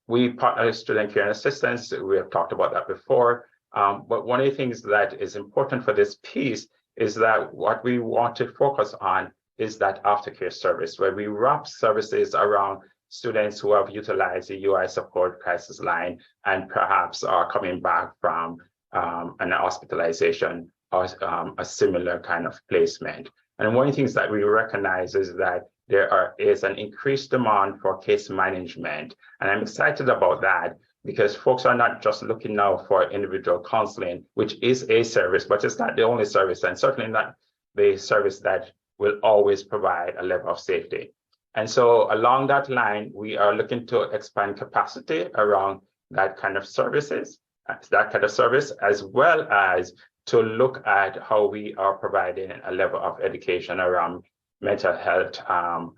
We partner with student care and assistance. We have talked about that before. But one of the things that is important for this piece is that what we want to focus on is that aftercare service, where we wrap services around students who have utilized the UI support crisis line and perhaps are coming back from an hospitalization or a similar kind of placement. And one of the things that we recognize is that there is an increased demand for case management. And I'm excited about that because folks are not just looking now for individual counseling, which is a service, but it's not the only service, and certainly not the service that will always provide a level of safety. And so along that line, we are looking to expand capacity around that kind of services, that kind of service, as well as to look at how we are providing a level of education around mental health,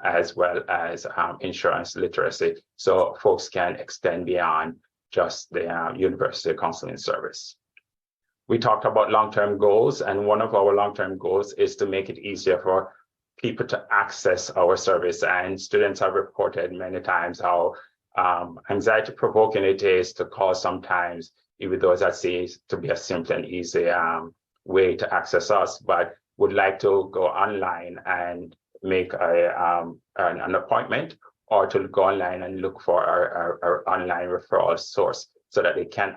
as well as insurance literacy, so folks can extend beyond just the university counseling service. We talked about long-term goals, and one of our long-term goals is to make it easier for people to access our service. And students have reported many times how anxiety-provoking it is to call sometimes, even though that seems to be a simple and easy way to access us, but would like to go online and make an appointment, or to go online and look for our online referral source so that they can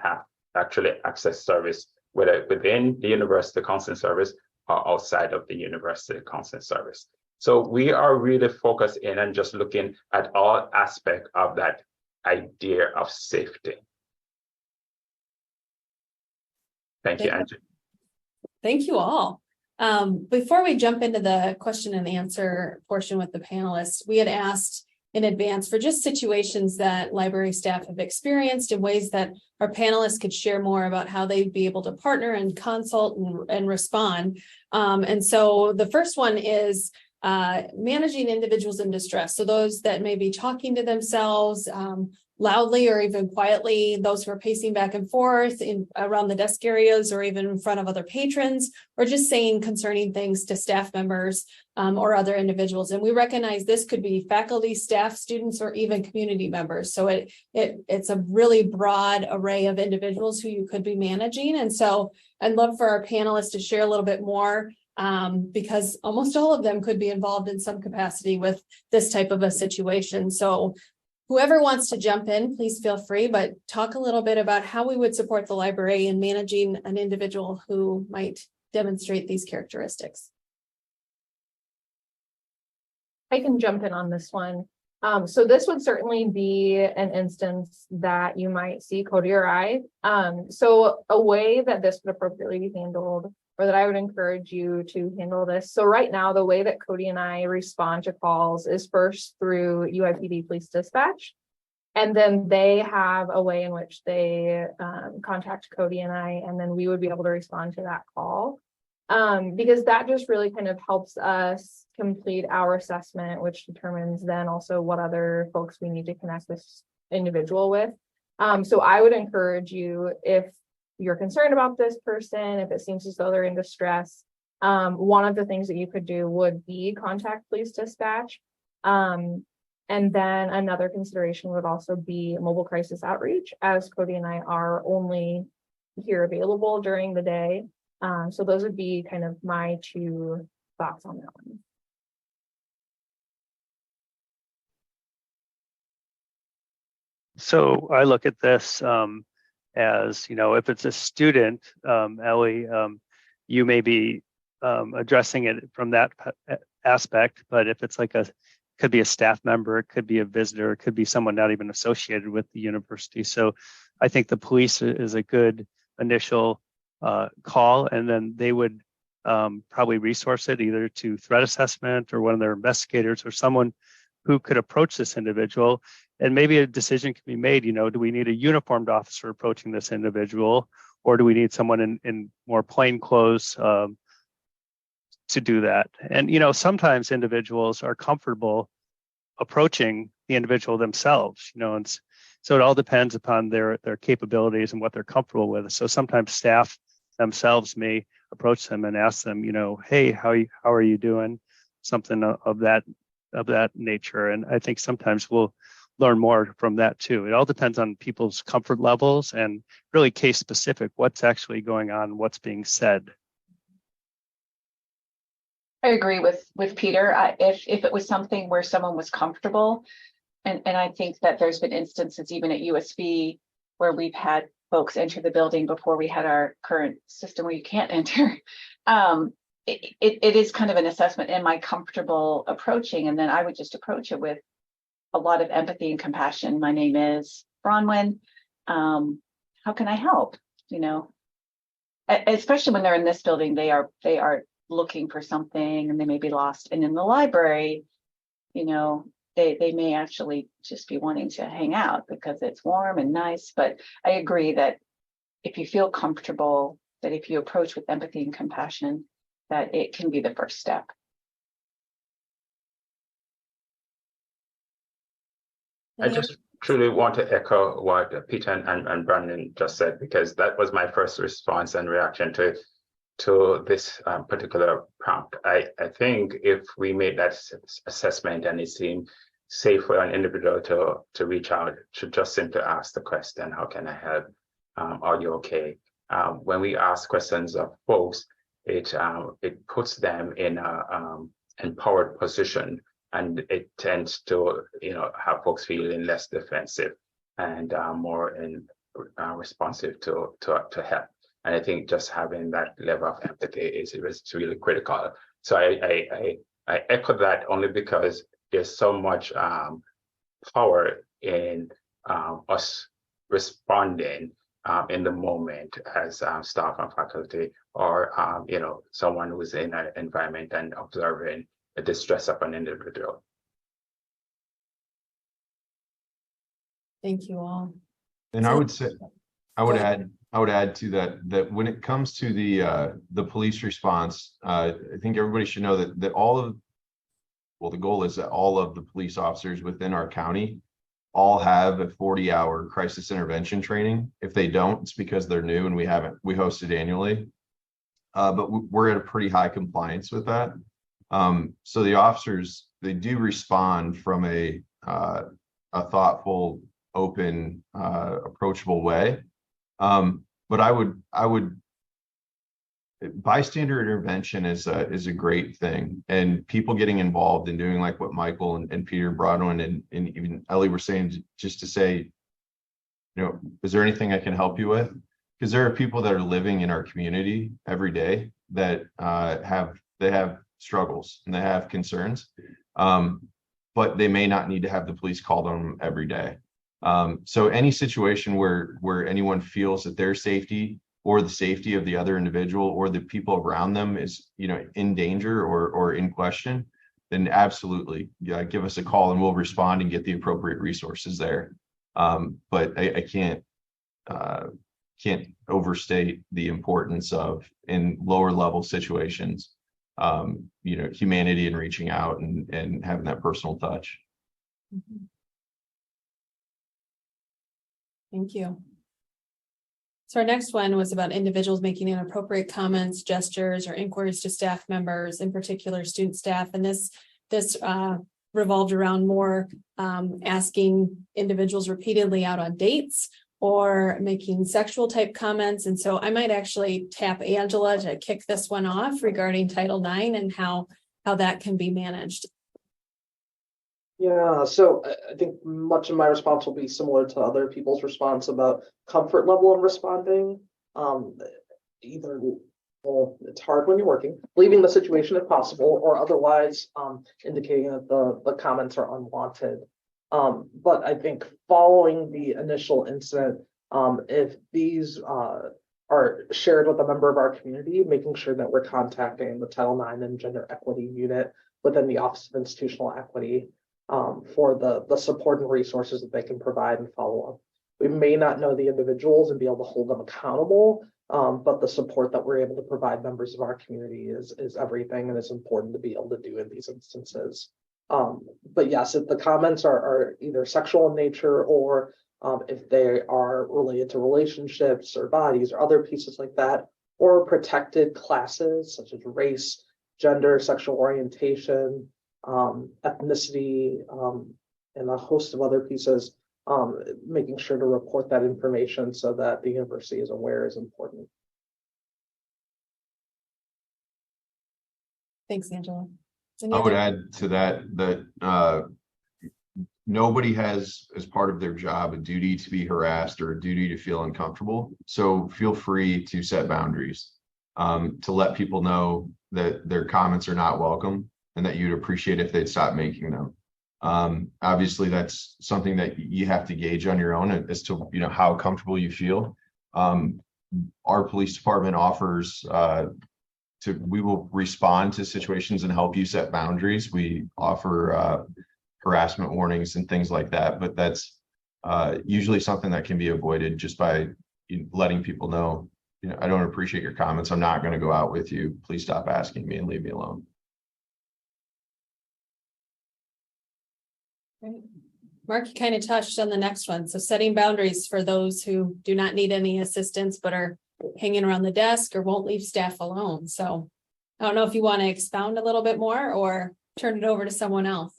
actually access service, whether within the university counseling service or outside of the university counseling service. So we are really focused in and just looking at all aspects of that idea of safety. Thank you, Angie. Thank you all. Before we jump into the question and answer portion with the panelists, we had asked in advance for just situations that library staff have experienced in ways that our panelists could share more about how they'd be able to partner and consult and respond. And so the first one is managing individuals in distress. So those that may be talking to themselves loudly or even quietly, those who are pacing back and forth around the desk areas or even in front of other patrons, or just saying concerning things to staff members or other individuals. And we recognize this could be faculty, staff, students, or even community members. So it's a really broad array of individuals who you could be managing. And so I'd love for our panelists to share a little bit more because almost all of them could be involved in some capacity with this type of a situation. So whoever wants to jump in, please feel free, but talk a little bit about how we would support the library in managing an individual who might demonstrate these characteristics. I can jump in on this one. So this would certainly be an instance that you might see Cody or I. So a way that this would appropriately be handled, or that I would encourage you to handle this. So right now, the way that Cody and I respond to calls is first through UIPD Police Dispatch. And then they have a way in which they contact Cody and I, and then we would be able to respond to that call. Because that just really kind of helps us complete our assessment, which determines then also what other folks we need to connect this individual with. So I would encourage you, if you're concerned about this person, if it seems as though they're in distress, one of the things that you could do would be contact police dispatch. And then another consideration would also be mobile crisis outreach, as Cody and I are only here available during the day. So those would be kind of my two thoughts on that one. So I look at this as, you know, if it's a student, Elley, you may be addressing it from that aspect, but if it's like could be a staff member, it could be a visitor, it could be someone not even associated with the university. So I think the police is a good initial call, and then they would probably resource it either to threat assessment or one of their investigators or someone who could approach this individual. And maybe a decision can be made, you know, do we need a uniformed officer approaching this individual, or do we need someone in more plain clothes to do that? And, you know, sometimes individuals are comfortable approaching the individual themselves, you know, and so it all depends upon their capabilities and what they're comfortable with. So sometimes staff themselves may approach them and ask them, hey, how are you doing? Something of that nature. And I think sometimes we'll learn more from that too. It all depends on people's comfort levels and really case specific, what's actually going on, what's being said. I agree with Peter. If it was something where someone was comfortable, and I think that there's been instances even at USB where we've had folks enter the building before we had our current system where you can't enter. It is kind of an assessment. Am I comfortable approaching? And then I would just approach it with a lot of empathy and compassion. My name is Bronwyn. How can I help? Especially when they're in this building, they are looking for something and they may be lost. And in the library, they may actually just be wanting to hang out because it's warm and nice. But I agree that if you feel comfortable, that if you approach with empathy and compassion, that it can be the first step. I just truly want to echo what Peter and Brandon just said, because that was my first response and reaction to this particular prompt. I think if we made that assessment and it seemed safe for an individual to reach out, to just simply ask the question, how can I help? Are you okay? When we ask questions of folks, it puts them in a empowered position, and it tends to have folks feeling less defensive and more responsive to help. And I think just having that level of empathy is really critical. So I echo that only because there's so much power in us responding in the moment as staff and faculty, or someone who's in an environment and observing the distress of an individual. Thank you all. And I would say, I would add to that when it comes to the police response, I think everybody should know that the goal is that all of the police officers within our county all have a 40-hour crisis intervention training. If they don't, it's because they're new and we host it annually. But we're at a pretty high compliance with that. So the officers, they do respond from a thoughtful, open, approachable way. But I would bystander intervention is a great thing, and people getting involved in doing like what Michael and Peter, Bronwyn and even Elley were saying, just to say, is there anything I can help you with? Because there are people that are living in our community every day that have struggles and they have concerns, but they may not need to have the police called on them every day. So any situation where anyone feels that their safety or the safety of the other individual or the people around them is in danger or in question, then absolutely give us a call and we'll respond and get the appropriate resources there. But I can't overstate the importance of, in lower level situations, humanity and reaching out and having that personal touch. Mm-hmm. Thank you. So our next one was about individuals making inappropriate comments, gestures, or inquiries to staff members, in particular student staff. And this revolved around more asking individuals repeatedly out on dates or making sexual type comments. And so I might actually tap Angela to kick this one off regarding Title IX and how that can be managed. Yeah, so I think much of my response will be similar to other people's response about comfort level in responding. It's hard when you're working, leaving the situation if possible, or otherwise indicating that the comments are unwanted. But I think following the initial incident, if these are shared with a member of our community, making sure that we're contacting the Title IX and Gender Equity Unit within the Office of Institutional Equity for the support and resources that they can provide and follow up. We may not know the individuals and be able to hold them accountable, but the support that we're able to provide members of our community is everything, and it's important to be able to do in these instances. But yes, if the comments are either sexual in nature or if they are related to relationships or bodies or other pieces like that, or protected classes such as race, gender, sexual orientation, ethnicity, and a host of other pieces. Making sure to report that information so that the university is aware is important. Thanks, Angela. Any I would other- add to that nobody has, as part of their job, a duty to be harassed or a duty to feel uncomfortable. So feel free to set boundaries, to let people know that their comments are not welcome and that you'd appreciate if they'd stop making them. Obviously, that's something that you have to gauge on your own as to how comfortable you feel. Our police department offers we will respond to situations and help you set boundaries. We offer harassment warnings and things like that, but that's usually something that can be avoided just by letting people know, I don't appreciate your comments. I'm not going to go out with you. Please stop asking me and leave me alone. Great. Mark, you kind of touched on the next one. So setting boundaries for those who do not need any assistance, but are hanging around the desk or won't leave staff alone. So I don't know if you want to expound a little bit more or turn it over to someone else.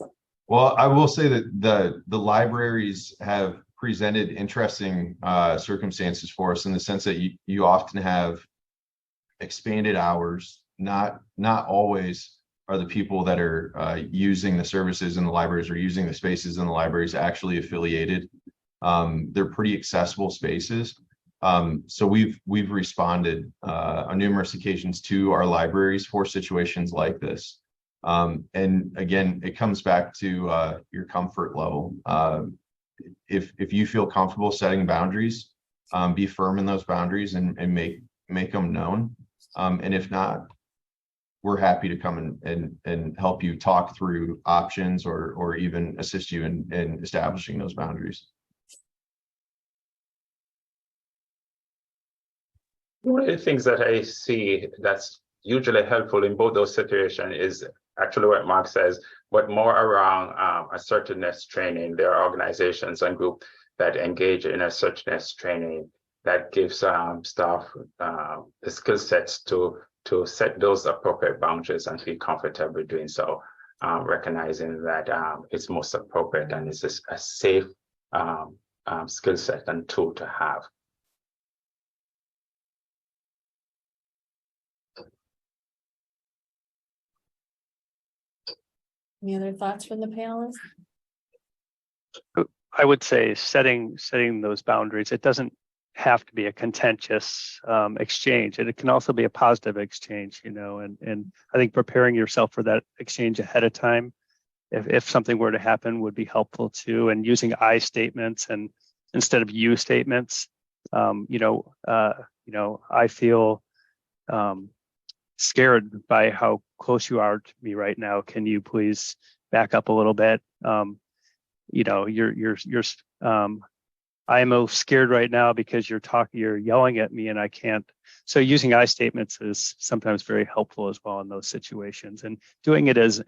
Well, I will say that the libraries have presented interesting circumstances for us in the sense that you often have expanded hours. Not always are the people that are using the services in the libraries or using the spaces in the libraries actually affiliated. They're pretty accessible spaces. So we've responded on numerous occasions to our libraries for situations like this. And again, it comes back to your comfort level. If you feel comfortable setting boundaries, be firm in those boundaries and make them known. And if not, we're happy to come and help you talk through options or even assist you in establishing those boundaries. One of the things that I see that's usually helpful in both those situations is actually what Mark says, but more around assertiveness training. There are organizations and groups that engage in assertiveness training that gives staff the skill sets to set those appropriate boundaries and feel comfortable doing so, recognizing that it's most appropriate and it's a safe skill set and tool to have. Any other thoughts from the panelists? I would say setting those boundaries. It doesn't have to be a contentious exchange, and it can also be a positive exchange. And I think preparing yourself for that exchange ahead of time, if something were to happen, would be helpful too. And using I statements and instead of you statements. I feel scared by how close you are to me right now. Can you please back up a little bit? I'm scared right now because you're yelling at me and I can't. So using I statements is sometimes very helpful as well in those situations, and doing it as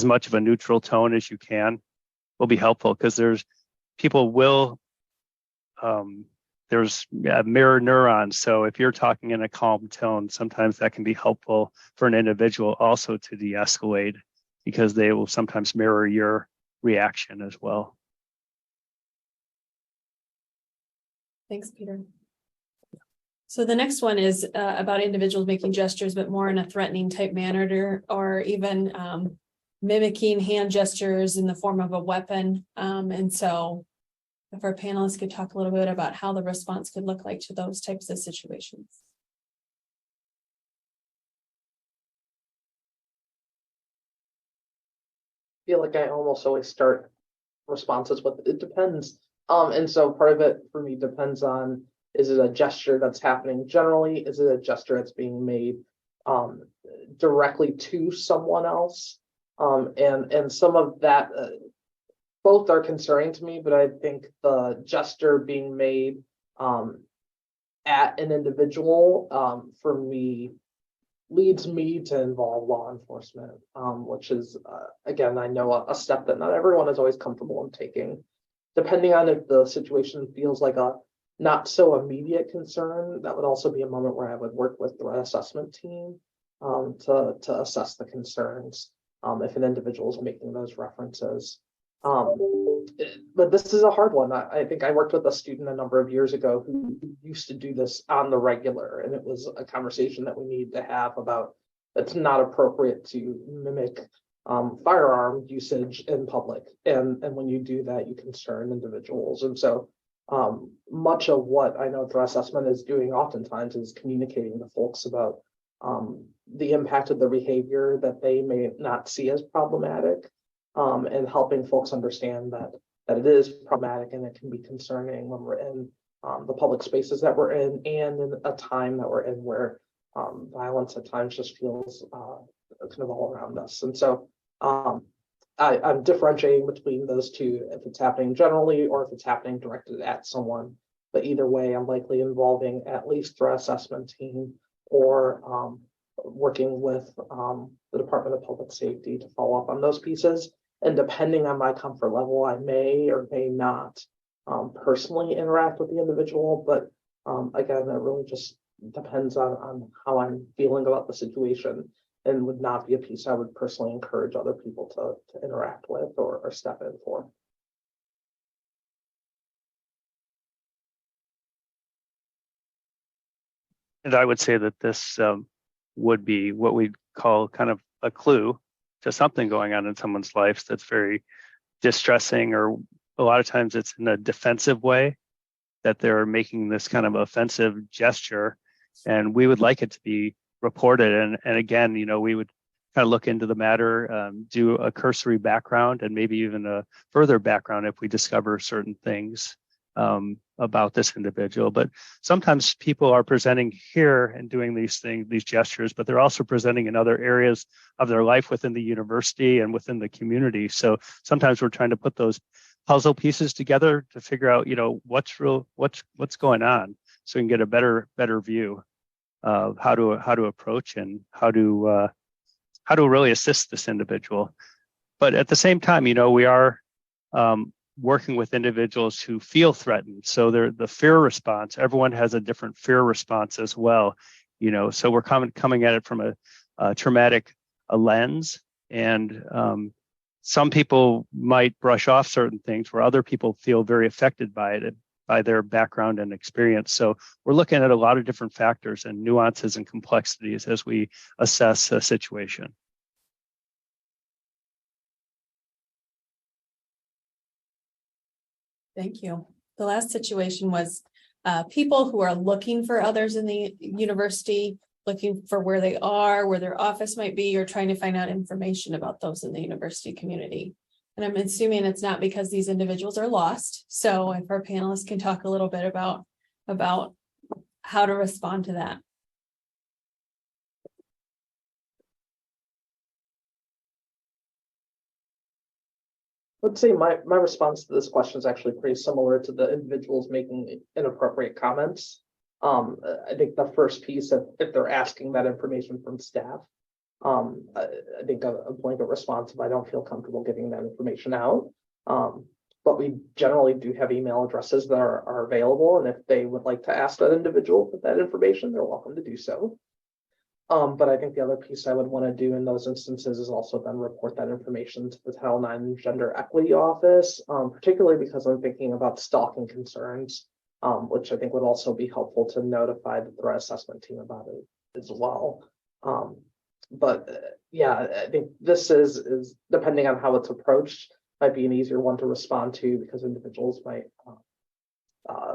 much of a neutral tone as you can will be helpful, because there's mirror neurons. So if you're talking in a calm tone, sometimes that can be helpful for an individual also to de-escalate, because they will sometimes mirror your reaction as well. Thanks, Peter. So the next one is about individuals making gestures, but more in a threatening type manner, or even mimicking hand gestures in the form of a weapon. And so if our panelists could talk a little bit about how the response could look like to those types of situations. I feel like I almost always start responses with "it depends." And so part of it for me depends on, is it a gesture that's happening generally? Is it a gesture that's being made directly to someone else? And some of that, both are concerning to me, but I think the gesture being made at an individual for me leads me to involve law enforcement, which is, again, I know a step that not everyone is always comfortable in taking. Depending on if the situation feels like a not so immediate concern, that would also be a moment where I would work with the assessment team to assess the concerns if an individual is making those references. But this is a hard one. I think I worked with a student a number of years ago who used to do this on the regular, and it was a conversation that we need to have about it's not appropriate to mimic firearm usage in public. And when you do that, you concern individuals. And so much of what I know threat assessment is doing oftentimes is communicating to folks about the impact of the behavior that they may not see as problematic, and helping folks understand that it is problematic and it can be concerning when we're in the public spaces that we're in, and in a time that we're in where violence at times just feels kind of all around us. And so I'm differentiating between those two, if it's happening generally or if it's happening directed at someone. But either way, I'm likely involving at least threat assessment team or working with the Department of Public Safety to follow up on those pieces. And depending on my comfort level, I may or may not personally interact with the individual. But again, that really just depends on how I'm feeling about the situation, and would not be a piece I would personally encourage other people to interact with or step in for. And I would say that this would be what we'd call kind of a clue to something going on in someone's life that's very distressing, or a lot of times it's in a defensive way that they're making this kind of offensive gesture, and we would like it to be reported. And again, we would kind of look into the matter, do a cursory background and maybe even a further background if we discover certain things about this individual. But sometimes people are presenting here and doing these things, these gestures, but they're also presenting in other areas of their life within the university and within the community. So sometimes we're trying to put those puzzle pieces together to figure out, what's going on, so we can get a better view of how to approach and how to really assist this individual. But at the same time, we are working with individuals who feel threatened. So the fear response, everyone has a different fear response as well. So we're coming at it from a traumatic lens, and some people might brush off certain things where other people feel very affected by it, by their background and experience. So we're looking at a lot of different factors and nuances and complexities as we assess a situation. Thank you. The last situation was people who are looking for others in the university, looking for where they are, where their office might be, or trying to find out information about those in the university community. And I'm assuming it's not because these individuals are lost. So if our panelists can talk a little bit about how to respond to that. Let's say my response to this question is actually pretty similar to the individuals making inappropriate comments. I think the first piece, if they're asking that information from staff, I think a blanket response if I don't feel comfortable getting that information out. But we generally do have email addresses that are available, and if they would like to ask that individual for that information, they're welcome to do so. But I think the other piece I would want to do in those instances is also then report that information to the Title IX Gender Equity Office, particularly because I'm thinking about stalking concerns, which I think would also be helpful to notify the threat assessment team about it as well. Yeah, I think this is depending on how it's approached, might be an easier one to respond to, because individuals might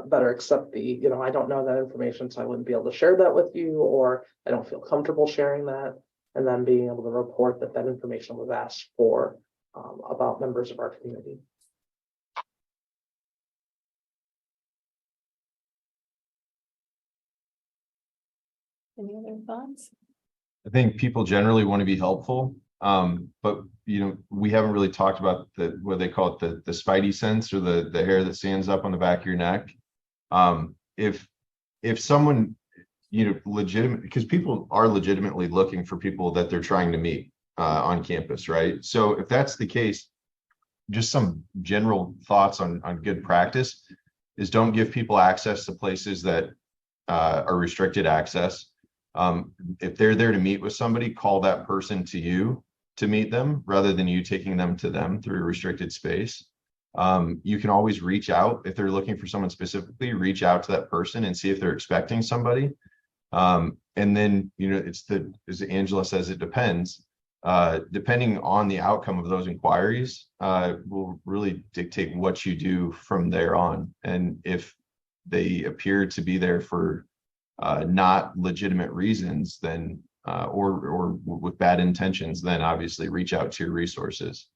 better accept the, I don't know that information, so I wouldn't be able to share that with you, or I don't feel comfortable sharing that, and then being able to report that information was asked for about members of our community. Any other thoughts? I think people generally want to be helpful, but we haven't really talked about what they call it, the spidey sense, or the hair that stands up on the back of your neck. If someone, legitimate, because people are legitimately looking for people that they're trying to meet on campus, right? So if that's the case, just some general thoughts on good practice. is don't give people access to places that are restricted access. If they're there to meet with somebody, call that person to you to meet them rather than you taking them to them through a restricted space. You can always reach out if they're looking for someone specifically, reach out to that person and see if they're expecting somebody. And then, as Angela says, it depends. Depending on the outcome of those inquiries, will really dictate what you do from there on. And if they appear to be there for not legitimate reasons, then or with bad intentions, then obviously reach out to your resources.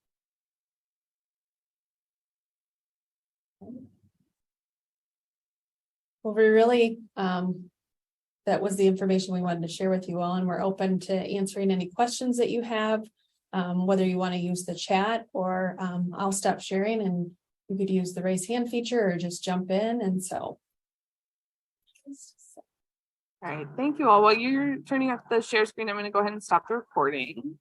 Well, we really, that was the information we wanted to share with you all, and we're open to answering any questions that you have, whether you want to use the chat or I'll stop sharing and you could use the raise hand feature or just jump in. And so. All right, thank you all. While you're turning off the share screen, I'm going to go ahead and stop the recording.